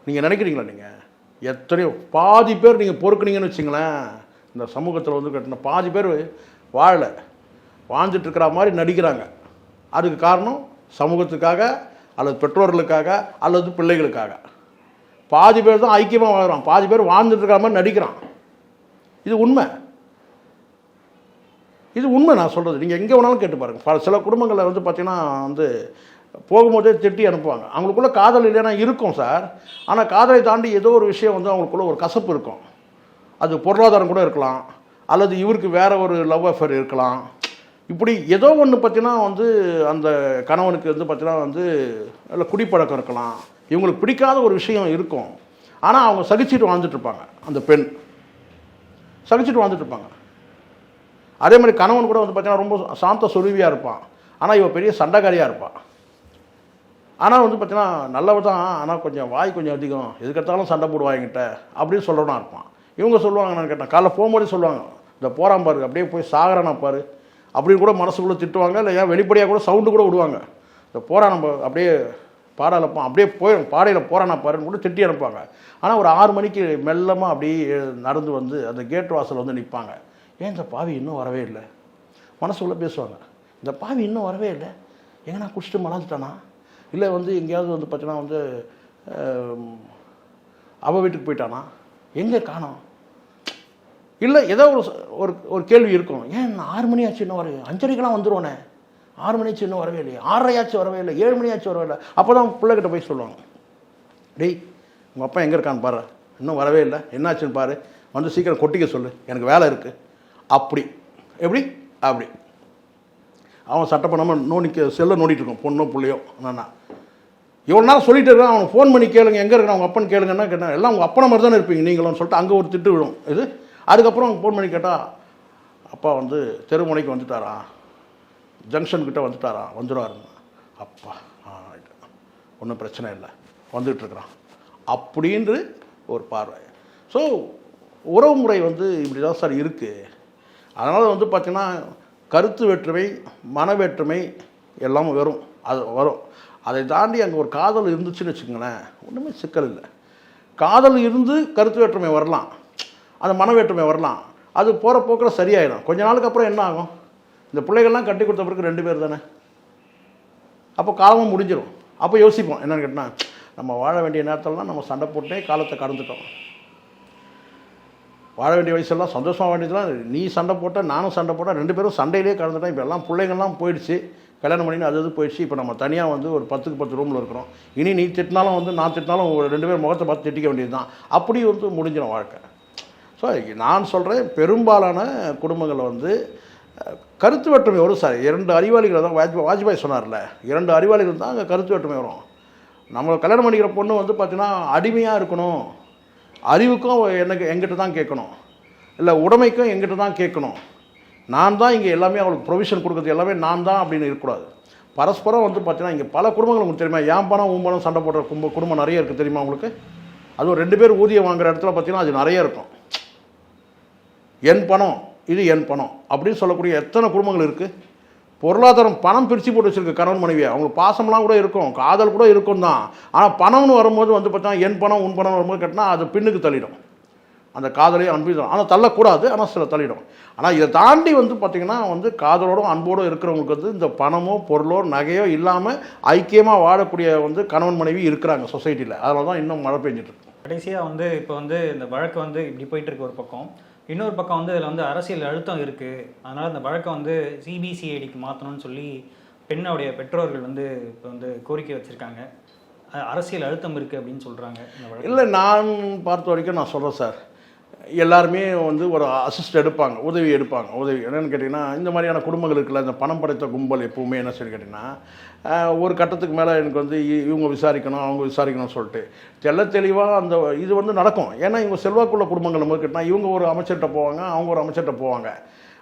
நீங்கள் நினைக்கிறீங்களா? நீங்கள் எத்தனையோ பாதி பேர் நீங்கள் பொறுக்குனீங்கன்னு வச்சிங்களேன், இந்த சமூகத்தில் வந்து கட்டின பாதி பேர் வாழ்ந்துட்டுருக்கிற மாதிரி நடிக்கிறாங்க. அதுக்கு காரணம் சமூகத்துக்காக அல்லது பெற்றோர்களுக்காக அல்லது பிள்ளைகளுக்காக. பாதி பேர் தான் ஐக்கியமாக வாழ்கிறான், பாதி பேர் வாழ்ந்துட்டுருக்கிற மாதிரி நடிக்கிறான். இது உண்மை, இது உண்மை நான் சொல்கிறது. நீங்கள் எங்கே வேணாலும் கேட்டு பாருங்கள். சில குடும்பங்களில் வந்து பார்த்திங்கன்னா வந்து போகும்போதே திட்டி அனுப்புவாங்க. அவங்களுக்குள்ள காதல் இல்லைன்னா இருக்கும் சார், ஆனால் காதலை தாண்டி ஏதோ ஒரு விஷயம் வந்து அவங்களுக்குள்ள ஒரு கசப்பு இருக்கும். அது பொருளாதாரம் கூட இருக்கலாம், அல்லது இவருக்கு வேறு ஒரு லவ் அஃபேர் இருக்கலாம். இப்படி ஏதோ ஒன்று பார்த்தீங்கன்னா வந்து அந்த கணவனுக்கு வந்து பார்த்தீங்கன்னா வந்து இல்லை குடிப்பழக்கம் இருக்கலாம், இவங்களுக்கு பிடிக்காத ஒரு விஷயம் இருக்கும். ஆனால் அவங்க சகிச்சுட்டு வாழ்ந்துட்டுருப்பாங்க. அந்த பெண் சகிச்சுட்டு வாழ்ந்துட்டுருப்பாங்க. அதே மாதிரி கணவன் கூட வந்து பார்த்தீங்கன்னா ரொம்ப சாந்த சொருவியாக இருப்பான், ஆனால் இவன் பெரிய சண்டைக்காரியாக இருப்பான். ஆனால் வந்து பார்த்தீங்கன்னா நல்லவ தான், ஆனால் கொஞ்சம் வாய் கொஞ்சம் அதிகம், எதுக்கெடுத்தாலும் சண்டை போடுவாங்கிட்ட அப்படின்னு சொல்கிறவனா இருப்பான். இவங்க சொல்லுவாங்க, நான் கேட்டேன் காலைல போகும்போதே சொல்லுவாங்க, இந்த போகிறான் பாரு அப்படியே போய் சாகரானா பாரு அப்படின்னு கூட மனசுக்குள்ளே திட்டுவாங்க. இல்லை ஏன் வெளிப்படையாக கூட சவுண்டு கூட விடுவாங்க. இந்த போகிறான் நம்ம அப்படியே பாடாலப்பான் அப்படியே போய் பாடையில் போகிறானா பாருன்னு கூட திட்டி அனுப்பாங்க. ஆனால் ஒரு 6 மணிக்கு மெல்லமாக அப்படியே நடந்து வந்து அந்த கேட் வாசல் வந்து நிற்பாங்க. ஏன் இந்த பாவி இன்னும் வரவே இல்லை? மனசுக்குள்ளே பேசுவாங்க, இந்த பாவி இன்னும் வரவே இல்லை, எங்கன்னா குடிச்சிட்டு மலர்ந்துட்டானா, இல்லை வந்து எங்கேயாவது வந்து பார்த்தீங்கன்னா வந்து அவள் வீட்டுக்கு போயிட்டானா, எங்கே காணோம், இல்லை ஏதோ ஒரு ஒரு கேள்வி இருக்கும். ஏன் 6 மணி ஆச்சு இன்னும் வரவே, 5:30க்கெல்லாம் வந்துடுவானே, 6 மணி ஆச்சு இன்னும் வரவே இல்லை, 6:30 வரவே இல்லை, 7 மணி ஆச்சு வரவே இல்லை. அப்போ தான் பிள்ளைகிட்ட போய் சொல்லுவாங்க, டேய் உங்கள் அப்பா எங்கே இருக்கான்னு பாரு, இன்னும் வரவே இல்லை, என்னாச்சுன்னு பாரு, வந்து சீக்கிரம் கொட்டிக்க சொல்லு, எனக்கு வேலை இருக்குது. அப்படி எப்படி அப்படி அவன் சட்டை பண்ணாமல் செல்லை நோண்டிட்டு இருக்கான், பொண்ணோ பிள்ளையோ. என்னன்னா இவ்வளோ நேரம் சொல்லிட்டு இருக்கான், அவனை ஃபோன் பண்ணி கேளுங்க, எங்கே இருக்கான் அவங்க அப்பன்னு கேளுங்கன்னா கேட்டால் எல்லாம் உங்கள் அப்பனை மாதிரி தானே இருப்பீங்க நீங்களும் சொல்லிட்டு அங்கே ஒரு திட்டு விடும் இது. அதுக்கப்புறம் அவங்க ஃபோன் பண்ணி கேட்டால் அப்பா வந்து தெருமுனைக்கு வந்துட்டாரா, ஜங்ஷன்கிட்ட வந்துட்டாரா, வந்துடுவாருங்க. அப்பா ஒன்றும் பிரச்சனை இல்லை, வந்துகிட்ருக்குறான் அப்படின்று ஒரு பார்வை. ஸோ உறவு முறை வந்து இப்படி தான் சார் இருக்குது. அதனால் வந்து பார்த்திங்கன்னா கருத்து வேற்றுமை, மன வேற்றுமை எல்லாம் வரும், அது வரும். அதை தாண்டி அங்கே ஒரு காதல் இருந்துச்சுன்னு வச்சுக்கோங்களேன், ஒன்றுமே சிக்கல் இல்லை. காதல் இருந்து கருத்து வேற்றுமை வரலாம், அந்த மன வேற்றுமை வரலாம், அது போகிற போக்கில் சரியாயிடும். கொஞ்ச நாளுக்கு அப்புறம் என்ன ஆகும், இந்த பிள்ளைகள்லாம் கட்டி கொடுத்த பிறகு 2 பேர் தானே, அப்போ காலமும் முடிஞ்சிடும். அப்போ யோசிப்போம் என்னென்னு கேட்டால், நம்ம வாழ வேண்டிய நேரத்திலலாம் நம்ம சண்டை போட்டே காலத்தை கடந்துட்டோம். வாழ வேண்டிய வயசெல்லாம் சந்தோஷமாக வேண்டியதுலாம் நீ சண்டை போட்டால் நானும் சண்டை போட்டால் 2 பேரும் சண்டையிலே கலந்துட்டோம். இப்போ எல்லாம் பிள்ளைங்கள்லாம் போயிடுச்சு, கல்யாணம் பண்ணி அது போயிடுச்சு. இப்போ நம்ம தனியாக வந்து ஒரு 10க்கு 10 ரூமில் இருக்கிறோம். இனி நீ திட்டினாலும் வந்து நான் திட்டினாலும் 2 பேர் முகத்தை பார்த்து திட்டிக்க வேண்டியது தான். அப்படி வந்து முடிஞ்சிடும் வாழ்க்கை. ஸோ நான் சொல்கிறேன், பெரும்பாலான குடும்பங்களில் வந்து கருத்து வேற்றுமை வரும் சார். 2 அறிவாளிகள் தான் வாஜ்பாய் சொன்னார்ல, 2 அறிவாளிகள் தான் அங்கே கருத்து வேற்றுமை வரும். நம்ம கல்யாணம் பண்ணிக்கிற பொண்ணு வந்து பார்த்திங்கன்னா அடிமையாக இருக்கணும், அறிவுக்கும் எங்கிட்ட தான் கேட்கணும், இல்லை உடைமைக்கும் எங்கிட்ட தான் கேட்கணும், நான் தான் இங்கே எல்லாமே அவங்களுக்கு ப்ரொவிஷன் கொடுக்குறது எல்லாமே நான் தான் அப்படின்னு இருக்கக்கூடாது. பரஸ்பரம் வந்து பார்த்தீங்கன்னா இங்கே பல குடும்பங்கள் உங்களுக்கு தெரியுமா, என் பணம் உன் பணம் சண்டை போடுற குடும்பம் நிறைய இருக்குது தெரியுமா உங்களுக்கு. அதுவும் 2 பேர் ஊதியம் வாங்குற இடத்துல பார்த்தீங்கன்னா அது நிறைய இருக்கும். என் பணம் இது என் பணம் அப்படின்னு சொல்லக்கூடிய எத்தனை குடும்பங்கள் இருக்குது. பொருளாதாரம் பணம் பிரித்து போட்டு வச்சுருக்கு கணவன் மனைவியை. அவங்களுக்கு பாசம்லாம் கூட இருக்கும், காதல் கூட இருக்கும் தான். ஆனால் பணம்னு வரும்போது வந்து பார்த்தீங்கன்னா என் பணம் உன் பணம் வரும்போது கேட்டால் அது பின்னுக்கு தள்ளிடும். அந்த காதலையும் அன்பையும் ஆனால் தள்ளக்கூடாது, ஆனால் சில தள்ளிடும். ஆனால் இதை தாண்டி வந்து பார்த்திங்கன்னா வந்து காதலோடும் அன்போடும் இருக்கிறவங்களுக்கு வந்து இந்த பணமோ பொருளோ நகையோ இல்லாமல் ஐக்கியமாக வாழக்கூடிய வந்து கணவன் மனைவி இருக்கிறாங்க சொசைட்டியில். அதனால தான் இன்னும் மழை பெஞ்சிட்ருக்கு. கடைசியாக வந்து இப்போ வந்து இந்த வழக்கு வந்து இப்படி போயிட்டுருக்கு ஒரு பக்கம். இன்னொரு பக்கம் வந்து இதில் வந்து அரசியல் அழுத்தம் இருக்குது. அதனால் இந்த வழக்கை வந்து சிபிசிஐடிக்கு மாற்றணும்னு சொல்லி பெண்ணோடைய பெற்றோர்கள் வந்து இப்போ வந்து கோரிக்கை வச்சுருக்காங்க. அரசியல் அழுத்தம் இருக்குது அப்படின்னு சொல்கிறாங்க. இல்லை, நான் பார்த்த வரைக்கும் நான் சொல்கிறேன் சார், எல்லாருமே வந்து ஒரு அசிஸ்ட் எடுப்பாங்க, உதவி எடுப்பாங்க. உதவி என்னென்னு கேட்டிங்கன்னா, இந்த மாதிரியான குடும்பங்கள் இருக்குல்ல, இந்த பணம் படைத்த கும்பல் எப்போவுமே என்ன சொல்லி கேட்டிங்கன்னா, ஒரு கட்டத்துக்கு மேலே எனக்கு வந்து இவங்க விசாரிக்கணும் அவங்க விசாரிக்கணும்னு சொல்லிட்டு தெளிவாக அந்த இது வந்து நடக்கும். ஏன்னா இவங்க செல்வாக்குள்ள குடும்பங்கள் நம்ம கேட்டால் இவங்க ஒரு அமைச்சர்கிட்ட போவாங்க, அவங்க ஒரு அமைச்சர்கிட்ட போவாங்க,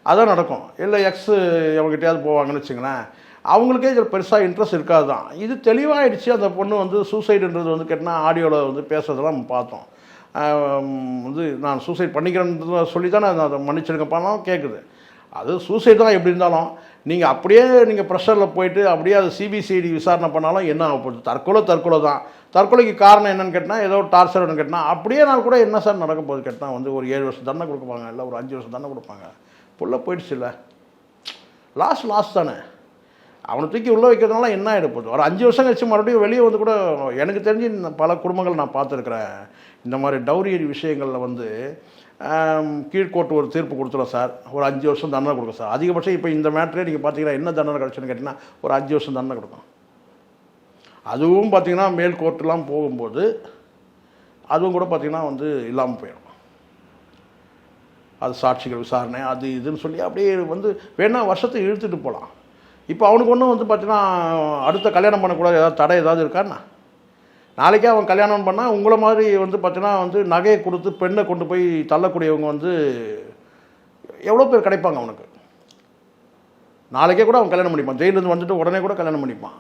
அதான் நடக்கும். இல்லை எக்ஸ் எவங்ககிட்டயாவது போவாங்கன்னு வச்சுங்களேன், அவங்களுக்கே இதில் பெருசாக இன்ட்ரெஸ்ட் இருக்காது தான். இது தெளிவாகிடுச்சு. அந்த பொண்ணு வந்து சூசைடுன்றது வந்து கேட்டால் ஆடியோவில் வந்து பேசுறதெல்லாம் நம்ம பார்த்தோம். வந்து நான் சூசைட் பண்ணிக்கிறேன்னு சொல்லி தான் நான் அதை மன்னிச்சிருக்கப்பாலும் கேட்குது. அது சூசைட் தான் எப்படி இருந்தாலும் நீங்கள் அப்படியே நீங்கள் ப்ரெஷரில் போயிட்டு அப்படியே அது சிபிசிஐடி விசாரணை பண்ணாலும் என்ன ஆக போகுது? தற்கொலை தான். தற்கொலைக்கு காரணம் என்னென்னு கேட்டால் ஏதோ டார்ச்சர் கேட்டால் அப்படியே நான் கூட என்ன சார் நடக்க போகுது கேட்டால் வந்து ஒரு 7 வருஷம் தண்டனை கொடுப்பாங்க, இல்லை ஒரு 5 வருஷம் தண்டனை கொடுப்பாங்க. புள்ள போயிடுச்சு இல்லை, லாஸ்ட் தானே. அவனை தூக்கி உள்ளே வைக்கிறதுனால என்ன ஆகிடப்போகுது? ஒரு 5 வருஷம் கழிச்சு மறுபடியும் வெளியே வந்து கூட எனக்கு தெரிஞ்சு பல குடும்பங்கள் நான் பார்த்துருக்குறேன். இந்த மாதிரி டவுரி விஷயங்களில் வந்து கீழ்கோர்ட்டு ஒரு தீர்ப்பு கொடுத்துரும் சார், ஒரு 5 வருஷம் தண்டனை கொடுக்கும் சார். அதிகபட்சம் இப்போ இந்த மேட்டரே நீங்கள் பார்த்தீங்கன்னா என்ன தண்டனை கிடச்சுன்னு கேட்டிங்கன்னா ஒரு 5 வருஷம் தண்டனை கொடுக்கும். அதுவும் பார்த்தீங்கன்னா மேல் கோர்ட்டுலாம் போகும்போது அதுவும் கூட பார்த்தீங்கன்னா வந்து இல்லாமல் போயிடும். அது சாட்சிகள் விசாரணை அது இதுன்னு சொல்லி அப்படியே வந்து வேணால் வருஷத்தை இழுத்துட்டு போகலாம். இப்போ அவனுக்கு ஒன்றும் வந்து பார்த்தீங்கன்னா அடுத்த கல்யாணம் பண்ணக்கூடாது ஏதாவது தடை ஏதாவது இருக்கான்னா, நாளைக்கே அவன் கல்யாணம் பண்ணால் உங்களை மாதிரி வந்து பார்த்தீங்கன்னா வந்து நகையை கொடுத்து பெண்ணை கொண்டு போய் தள்ளக்கூடியவங்க வந்து எவ்வளோ பேர் கிடைப்பாங்க அவனுக்கு. நாளைக்கே கூட அவன் கல்யாணம் பண்ணிப்பான், ஜெயிலேருந்து வந்துட்டு உடனே கூட கல்யாணம் பண்ணிப்பான்.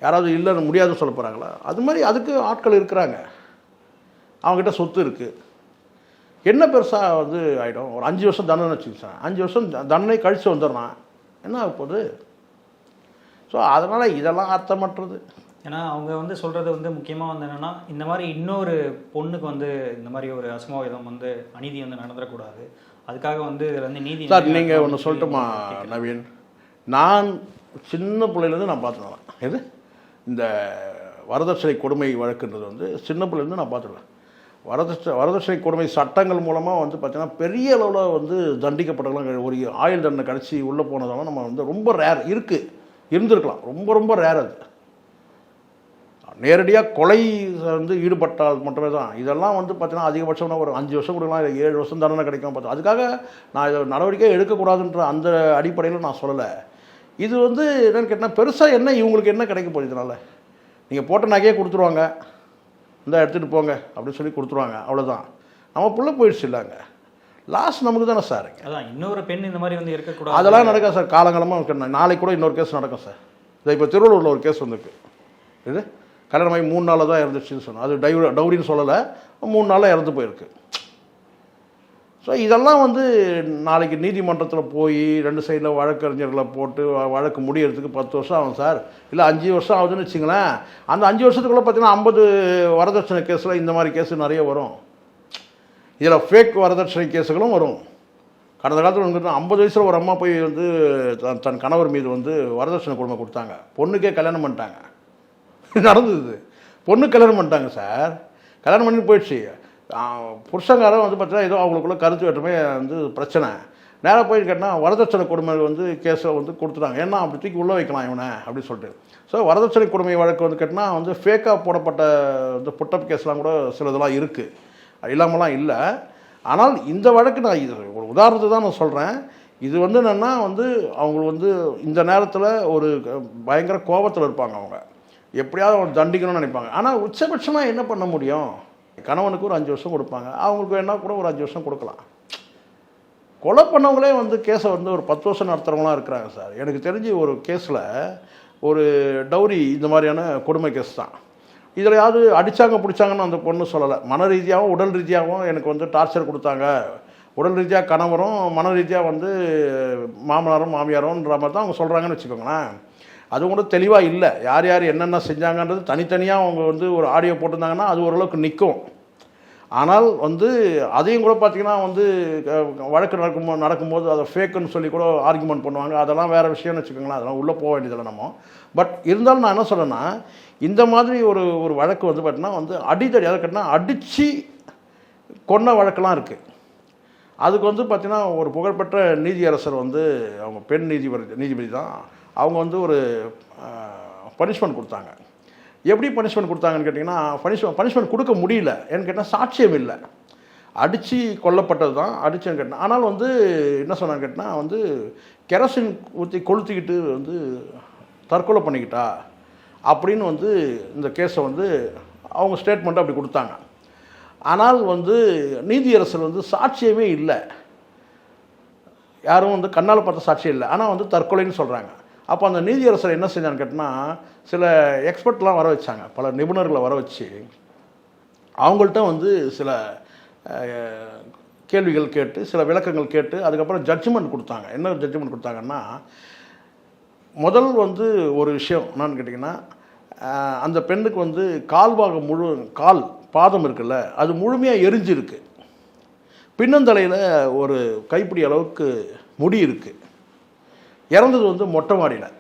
யாராவது இல்லைன்னு முடியாதுன்னு சொல்ல போகிறாங்களா? அது மாதிரி அதுக்கு ஆட்கள் இருக்கிறாங்க, அவங்ககிட்ட சொத்து இருக்குது. என்ன பெருசாக வந்து ஆகிடும்? ஒரு 5 வருஷம் தண்டனை வச்சுக்க சார், 5 வருஷம் தண்டனை கழித்து வந்துடுறான், என்ன ஆக போகுது? ஸோ அதனால் இதெல்லாம் அர்த்தமற்றது. ஏன்னா அவங்க வந்து சொல்கிறது வந்து முக்கியமாக வந்து என்னென்னா, இந்த மாதிரி இன்னொரு பொண்ணுக்கு வந்து இந்த மாதிரி ஒரு அசம்பாவிதம் வந்து அநீதி வந்து நடந்துடக்கூடாது, அதுக்காக வந்து இதில் வந்து நீதி. சார் நீங்கள் ஒன்று சொல்லட்டுமா நவீன், நான் சின்ன பிள்ளையிலேருந்து நான் பார்த்துருவேன். எது இந்த வரதட்சணை கொடுமை வழக்குன்றது வந்து சின்ன பிள்ளைலேருந்து நான் பார்த்துருவேன். வரதட்சணை கொடுமை சட்டங்கள் மூலமாக வந்து பார்த்திங்கன்னா பெரிய அளவில் வந்து தண்டிக்கப்பட்டவங்களும் ஒரு ஆயுள் தண்டனை கழிச்சு உள்ளே போனதெல்லாம் நம்ம வந்து ரொம்ப ரேர் இருந்திருக்கலாம், ரொம்ப ரேர். அது நேரடியாக கொலை வந்து ஈடுபட்டால் மட்டுமே தான். இதெல்லாம் வந்து பார்த்தீங்கன்னா அதிகபட்சம்னா ஒரு 5 வருஷம் கொடுக்கலாம், இல்லை 7 வருஷம் தண்டனை கிடைக்கும். பார்த்தோம். அதுக்காக நான் இதை நடவடிக்கை எடுக்கக்கூடாதுன்ற அந்த அடிப்படையில் நான் சொல்லலை. இது வந்து என்னென்னு கேட்டால் பெருசாக என்ன இவங்களுக்கு என்ன கிடைக்க போகுது இதனால்? நீங்கள் போட்ட நகையே கொடுத்துருவாங்க, இந்த எடுத்துகிட்டு போங்க அப்படின்னு சொல்லி கொடுத்துருவாங்க, அவ்வளோதான். நம்ம புள்ள போயிடுச்சு இல்லைங்க, லாஸ்ட் நமக்கு தானே சார். அதான் இன்னொரு பெண் இந்த மாதிரி வந்து இருக்கக்கூடாது, அதெல்லாம் நடக்காது சார். காலங்காலமாக நாளைக்கு கூட இன்னொரு கேஸ் நடக்கும் சார். இதை இப்போ திருவள்ளூரில் ஒரு கேஸ் வந்திருக்கு. இது கல்யாணமாகி 3 நாளில் தான் இறந்துச்சுன்னு சொன்னோம். அது டவுரின்னு சொல்லலை, 3 நாளில் இறந்து போயிருக்கு. ஸோ இதெல்லாம் வந்து நாளைக்கு நீதிமன்றத்தில் போய் 2 சைடில் வழக்கறிஞர்களை போட்டு வழக்கு முடியறதுக்கு 10 வருஷம் ஆகும் சார், இல்லை 5 வருஷம் ஆகுதுன்னு வச்சுங்களேன். அந்த 5 வருஷத்துக்குள்ளே பார்த்தீங்கன்னா 50 வரதட்சணை கேஸில் இந்த மாதிரி கேஸு நிறைய வரும். இதில் ஃபேக் வரதட்சணை கேஸுகளும் வரும். கடந்த காலத்தில் வந்து 50 வயசில் ஒரு அம்மா போய் வந்து தன் கணவர் மீது வந்து வரதட்சணை கொடுமை கொடுத்தாங்க, பொண்ணுக்கே கல்யாணம் பண்ணிட்டாங்க. நடந்தது, பொண்ணு கல்யாணம் பண்ணிட்டாங்க சார், கல்யாணம் பண்ணி போயிடுச்சு. புருஷங்காரம் வந்து பார்த்தீங்கன்னா ஏதோ அவங்களுக்குள்ள கருத்து வேற்றுமே வந்து பிரச்சனை, நேராக போய் கேட்டால் வரதட்சணை கொடுமை வந்து கேஸை வந்து கொடுத்துட்டாங்க. ஏன்னா அப்படி தூக்கி உள்ளே வைக்கலாம் இவனை அப்படின்னு சொல்லிட்டு. ஸோ வரதட்சணை கொடுமை வழக்கு வந்து கேட்டால் வந்து ஃபேக்காக போடப்பட்ட இந்த புட்டப் கேஸ்லாம் கூட சிலதெல்லாம் இருக்குது, இல்லாமலாம் இல்லை. ஆனால் இந்த வழக்கு நான் இது ஒரு உதாரணத்துக்கு தான் நான் சொல்கிறேன். இது வந்து என்னென்னா வந்து அவங்க வந்து இந்த நேரத்தில் ஒரு பயங்கர கோபத்தில் இருப்பாங்க, அவங்க எப்படியாவது அவங்க தண்டிக்கணும்னு நினைப்பாங்க. ஆனால் உச்சபட்சமாக என்ன பண்ண முடியும்? கணவனுக்கு ஒரு 5 வருஷம் கொடுப்பாங்க, அவங்களுக்கு வேணா கூட ஒரு 5 வருஷம் கொடுக்கலாம். கொலை பண்ணவங்களே வந்து கேஸை வந்து ஒரு 10 வருஷம் நடத்துகிறவங்களாம் இருக்கிறாங்க சார். எனக்கு தெரிஞ்சு ஒரு கேஸில் ஒரு டவுரி இந்த மாதிரியான கொடுமை கேஸ் தான். இதில் யாவது அடித்தாங்க பிடிச்சாங்கன்னு அந்த பொண்ணு சொல்லலை. மன ரீதியாகவும் உடல் ரீதியாகவும் எனக்கு வந்து டார்ச்சர் கொடுத்தாங்க. உடல் ரீதியாக கணவரும் மன ரீதியாக வந்து மாமனாரும் மாமியாரோன்ற மாதிரி தான் அவங்க சொல்கிறாங்கன்னு வச்சுக்கோங்களேன். அது கூட தெளிவாக இல்லை. யார் யார் என்னென்ன செஞ்சாங்கன்றது தனித்தனியாக அவங்க வந்து ஒரு ஆடியோ போட்டிருந்தாங்கன்னா அது ஓரளவுக்கு நிற்கும். ஆனால் வந்து அதையும் கூட பார்த்திங்கன்னா வந்து வழக்கு நடக்கும்போது அதை ஃபேக்குன்னு சொல்லி கூட ஆர்குமெண்ட் பண்ணுவாங்க. அதெல்லாம் வேறு விஷயம்னு வச்சுக்கோங்களேன். அதெல்லாம் உள்ளே போக வேண்டியதில்லை நம்ம. பட் இருந்தாலும் நான் என்ன சொல்கிறேன்னா, இந்த மாதிரி ஒரு வழக்கு வந்து பார்த்திங்கன்னா வந்து அடித்தடி அதை கேட்டினா அடித்து கொன்ன வழக்கெல்லாம் இருக்குது. அதுக்கு வந்து பார்த்திங்கன்னா ஒரு புகழ்பெற்ற நீதியரசர் வந்து அவங்க பெண் நீதிபதி தான். அவங்க வந்து ஒரு பனிஷ்மெண்ட் கொடுத்தாங்க. எப்படி பனிஷ்மெண்ட் கொடுத்தாங்கன்னு கேட்டிங்கன்னா, பனிஷ்மெண்ட் கொடுக்க முடியல. ஏன்னு கேட்டால் சாட்சியம் இல்லை. அடித்து கொல்லப்பட்டது தான் அடிச்சுன்னு கேட்டேன். ஆனால் வந்து என்ன சொன்னான்னு கேட்டால் வந்து கெரசின் ஊற்றி கொளுத்திக்கிட்டு வந்து தற்கொலை பண்ணிக்கிட்டா அப்படின்னு வந்து இந்த கேஸை வந்து அவங்க ஸ்டேட்மெண்ட்டை அப்படி கொடுத்தாங்க. ஆனால் வந்து நீதியரசர் வந்து சாட்சியமே இல்லை, யாரும் வந்து கண்ணால் பார்த்த சாட்சியம் இல்லை, ஆனால் வந்து தற்கொலைன்னு சொல்கிறாங்க. அப்போ அந்த நீதியரசர் என்ன செஞ்சான்னு கேட்டால் சில எக்ஸ்பர்ட்லாம் வர வச்சாங்க, பல நிபுணர்களை வர வச்சு அவங்கள்ட்ட வந்து சில கேள்விகள் கேட்டு சில விளக்கங்கள் கேட்டு அதுக்கப்புறம் ஜட்ஜ்மெண்ட் கொடுத்தாங்க. என்ன ஜட்ஜ்மெண்ட் கொடுத்தாங்கன்னா, முதல் வந்து ஒரு விஷயம் என்னன்னு கேட்டிங்கன்னா, அந்த பெண்ணுக்கு வந்து கால் பாதம் இருக்குல்ல அது முழுமையாக எரிஞ்சிருக்கு. பின்னந்தலையில் ஒரு கைப்பிடி அளவுக்கு முடி இருக்குது. இறந்தது வந்து மொட்டை மாடியில்.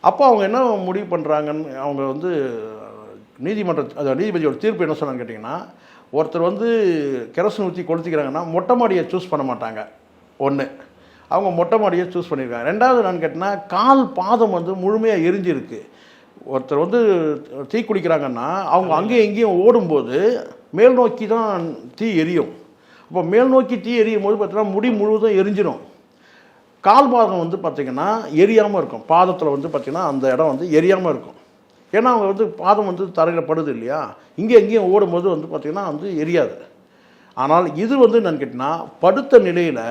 அப்போ அவங்க என்ன முடிவு பண்ணுறாங்கன்னு அவங்க வந்து நீதிபதியோட தீர்ப்பு என்ன சொன்னான்னு கேட்டிங்கன்னா, ஒருத்தர் வந்து கெரசின் ஊற்றி கொளுத்திக்கிறாங்கன்னா மொட்டை மாடியை சூஸ் பண்ண மாட்டாங்க. ஒன்று, அவங்க மொட்டை மாடியை சூஸ் பண்ணியிருக்காங்க. ரெண்டாவது என்னன்னு கேட்டிங்கன்னா, கால் பாதம் வந்து முழுமையாக எரிஞ்சிருக்கு. ஒருத்தர் வந்து தீ குடிக்கிறாங்கன்னா அவங்க அங்கேயும் எங்கேயும் ஓடும்போது மேல் நோக்கி தான் தீ எரியும். அப்போ மேல் நோக்கி தீ எரியும் போது பார்த்தீங்கன்னா முடி முழுவதும் எரிஞ்சிடும். கால் பாதம் வந்து பார்த்திங்கன்னா எரியாமல் இருக்கும். பாதத்தில் வந்து பார்த்திங்கன்னா அந்த இடம் வந்து எரியாமல் இருக்கும். ஏன்னா அவங்க வந்து பாதம் வந்து தரையில் படுது இல்லையா, இங்கே எங்கேயும் ஓடும்போது வந்து பார்த்திங்கன்னா வந்து எரியாது. ஆனால் இது வந்து என்னன்னு கேட்டிங்கன்னா, படுத்த நிலையில்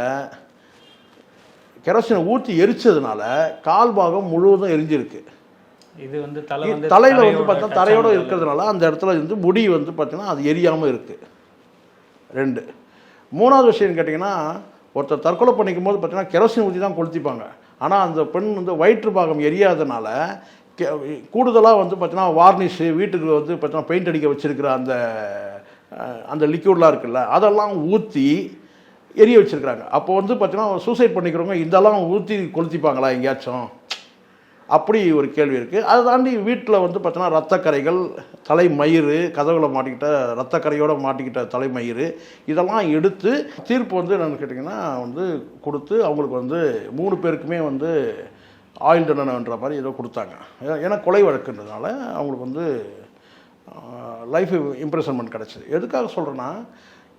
கெரசினை ஊற்றி எரிச்சதுனால கால் பாகம் முழுவதும் எரிஞ்சிருக்கு. இது வந்து தலையில் வந்து பார்த்தா தரையோடு இருக்கிறதுனால அந்த இடத்துல வந்து முடி வந்து பார்த்திங்கன்னா அது எரியாமல் இருக்குது. 2, 3வது விஷயம்னு கேட்டிங்கன்னா, ஒருத்தர் தற்கொலை பண்ணிக்கும் போது பார்த்தீங்கன்னா கெரோசின் ஊற்றி தான் கொளுத்திப்பாங்க. ஆனால் அந்த பெண் வந்து வயிற்று பாகம் எரியாதனால கூடுதலாக வந்து பார்த்தீங்கன்னா வார்னிஷு, வீட்டுக்கு வந்து பார்த்தீங்கன்னா பெயிண்ட் அடிக்க வச்சுருக்கிற அந்த லிக்யூட்லாம் இருக்குல்ல அதெல்லாம் ஊற்றி எரிய வச்சுருக்குறாங்க. அப்போ வந்து பார்த்தீங்கன்னா சூசைட் பண்ணிக்கிறவங்க இதெல்லாம் ஊற்றி கொளுத்திப்பாங்களா எங்கேயாச்சும், அப்படி ஒரு கேள்வி இருக்குது. அதை தாண்டி வீட்டில் வந்து பார்த்தீங்கன்னா ரத்தக்கரைகள், தலைமயிறு, கதவுல மாட்டிக்கிட்ட ரத்தக்கரையோடு மாட்டிக்கிட்ட தலைமயிறு இதெல்லாம் எடுத்து தீர்ப்பு வந்து என்னென்னு கேட்டிங்கன்னா வந்து கொடுத்து அவங்களுக்கு வந்து 3 பேருக்குமே வந்து ஆயுள் தண்டனைன்ற மாதிரி ஏதோ கொடுத்தாங்க. ஏன்னா கொலை வழக்குன்றதுனால அவங்களுக்கு வந்து லைஃப் இம்ப்ரெசன்மெண்ட் கிடச்சிது. எதுக்காக சொல்கிறேன்னா,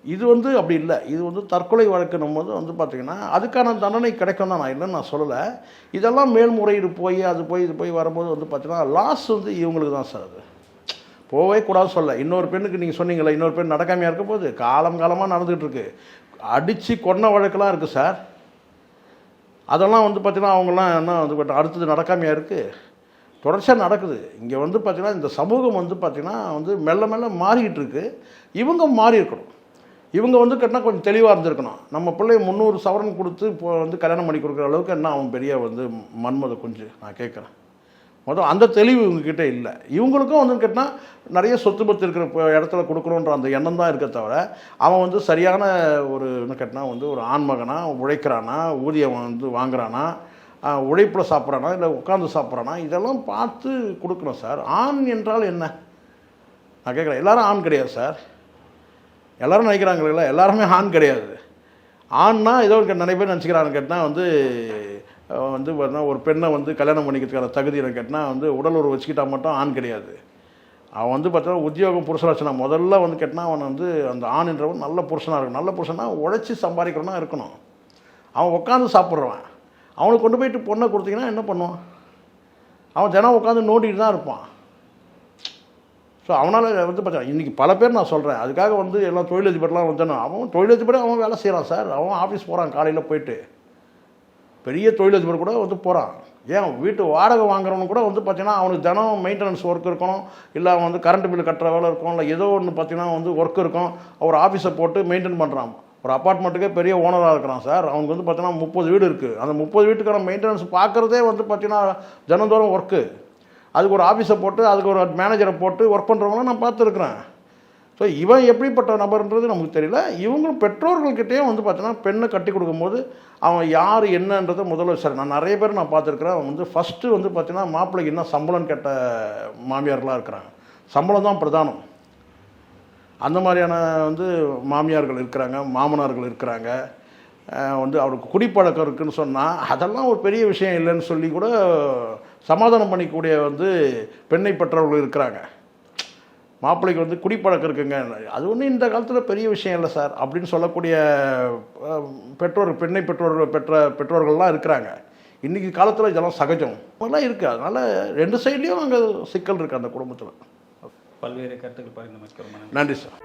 இது வந்து அப்படி இல்லை. இது வந்து தற்கொலை வழக்குன்னும் போது வந்து பார்த்திங்கன்னா அதுக்கான தண்டனை கிடைக்கும் தான், நான் இல்லைன்னு நான் சொல்லலை. இதெல்லாம் மேல்முறையீடு போய் அது போய் இது போய் வரும்போது வந்து பார்த்திங்கன்னா லாஸ் வந்து இவங்களுக்கு தான் சார். அது போகவே கூடாது சொல்ல. இன்னொரு பெண்ணுக்கு நீங்கள் சொன்னீங்களே, இன்னொரு பெண் நடக்காமையாக இருக்க போது காலமாக நடந்துகிட்டு இருக்கு. அடித்து கொன்ன வழக்கெல்லாம் இருக்குது சார். அதெல்லாம் வந்து பார்த்திங்கன்னா அவங்களாம் என்ன வந்து அடுத்தது நடக்காமையாக இருக்குது, தொடர்ச்சியாக நடக்குது. இங்கே வந்து பார்த்திங்கன்னா இந்த சமூகம் வந்து பார்த்திங்கன்னா வந்து மெல்ல மெல்ல மாறிக்கிட்டு இருக்குது. இவங்க மாறி இருக்கணும். இவங்க வந்து கேட்டால் கொஞ்சம் தெளிவாக இருந்திருக்கணும். நம்ம பிள்ளை 300 சவரன் கொடுத்து இப்போ வந்து கல்யாணம் பண்ணி கொடுக்குற அளவுக்கு என்ன அவன் பெரிய வந்து மன்மத குஞ்சு. நான் கேட்குறேன், முதல் அந்த தெளிவு இவங்ககிட்ட இல்லை. இவங்களுக்கும் வந்து கேட்டால் நிறைய சொத்து பத்து இருக்கிற இடத்துல கொடுக்கணுன்ற அந்த எண்ணம் தான் இருக்க தவிர அவன் வந்து சரியான ஒரு என்ன கேட்டால் வந்து ஒரு ஆண்மகனா உழைக்கிறானா, ஊதியம் வந்து வாங்குறானா, உழைப்பில் சாப்பிட்றானா, இல்லை உட்காந்து சாப்பிட்றானா, இதெல்லாம் பார்த்து கொடுக்கணும் சார். ஆண் என்றால் என்ன நான் கேட்குறேன். எல்லோரும் ஆண் கிடையாது சார். எல்லோரும் நினைக்கிறாங்களா, எல்லாருமே ஆண் கிடையாது. ஆண்னா ஏதோ நிறைய பேர் நினச்சிக்கிறான்னு கேட்டால் வந்து ஒரு பெண்ணை வந்து கல்யாணம் பண்ணிக்கிறதுக்கான தகுதி எனக்கு கேட்டால் வந்து உடல் உறவு வச்சுக்கிட்டால் மட்டும் ஆண் கிடையாது. அவன் வந்து பார்த்தா உத்தியோகம் புருஷனாச்சுனா முதல்ல வந்து கேட்டால் அவன் வந்து அந்த ஆண் என்றவன் நல்ல புருஷனாக இருக்கணும். நல்ல புருஷனா உழைச்சி சம்பாதிக்கிறவனா இருக்கணும். அவன் உட்காந்து சாப்பிட்றவன். அவனுக்கு கொண்டு போயிட்டு பொண்ணை கொடுத்தீங்கன்னா என்ன பண்ணுவான்? அவன் தினம் உட்காந்து நோண்டிட்டு தான் இருப்பான். ஸோ அவனால் வந்து பார்த்தா இன்றைக்கி பல பேர் நான் சொல்கிறேன், அதுக்காக வந்து எல்லாம் தொழிலதிபர்லாம் வந்து அவன் தொழிலதிபர் அவன் வேலை செய்கிறான் சார், அவன் ஆஃபீஸ் போகிறான் காலையில் போயிட்டு, பெரிய தொழிலதிபர் கூட வந்து போகிறான். ஏன் வீட்டு வாடகை வாங்குறவனு கூட வந்து பார்த்தீங்கன்னா அவனுக்கு தினம் மெயின்டெனன்ஸ் ஒர்க் இருக்கணும், இல்லை அவன் வந்து கரண்ட் பில் கட்டுற வேலை இருக்கும், இல்லை ஏதோ ஒன்று பார்த்தீங்கன்னா வந்து ஒர்க் இருக்கும், அவர் ஆஃபீஸை போட்டு மெயின்டைன் பண்ணுறான். ஒரு அப்பார்ட்மெண்ட்டுக்கே பெரிய ஓனராக இருக்கிறான் சார், அவனுக்கு வந்து பார்த்தீங்கன்னா 30 வீடு இருக்குது, அந்த 30 வீட்டுக்கான மெயின்டெனன்ஸ் பார்க்குறதே வந்து பார்த்தீங்கன்னா தினந்தோறும் ஒர்க்கு. அதுக்கு ஒரு ஆஃபீஸை போட்டு அதுக்கு ஒரு மேனேஜரை போட்டு ஒர்க் பண்ணுறவங்களாம் நான் பார்த்துருக்குறேன். ஸோ இவன் எப்படிப்பட்ட நபர்ன்றது நமக்கு தெரியல. இவங்களும் பெற்றோர்கள்கிட்டயே வந்து பார்த்தீங்கன்னா பெண்ணை கட்டி கொடுக்கும்போது அவன் யார் என்னன்றதை முதல்ல சார் நான் நிறைய பேர் நான் பார்த்துருக்குறேன். அவன் வந்து ஃபஸ்ட்டு வந்து பார்த்தீங்கன்னா மாப்பிள்ளைக்கு என்ன சம்பளம்னு கேட்ட மாமியார்களாக இருக்கிறாங்க. சம்பளம் தான் பிரதானம். அந்த மாதிரியான வந்து மாமியார்கள் இருக்கிறாங்க, மாமனார்கள் இருக்கிறாங்க. வந்து அவருக்கு குடிப்பழக்கம் இருக்குதுன்னு சொன்னால் அதெல்லாம் ஒரு பெரிய விஷயம் இல்லைன்னு சொல்லி கூட சமாதானம் பண்ணிக்கூடிய வந்து பெண்ணை பெற்றவர்கள் இருக்கிறாங்க. மாப்பிள்ளைக்கு வந்து குடிப்பழக்கம் இருக்குங்க, அது ஒன்றும் இந்த காலத்தில் பெரிய விஷயம் இல்லை சார் அப்படின்னு சொல்லக்கூடிய பெண்ணை பெற்றோர்கள்லாம் இருக்கிறாங்க. இன்றைக்கி காலத்தில் இதெல்லாம் சகஜம் அதெல்லாம் இருக்குது. அதனால் 2 சைட்லேயும் அங்கே சிக்கல் இருக்குது அந்த குடும்பத்தில். பல்வேறு கருத்துக்கள் பகிர்ந்து. நன்றி சார்.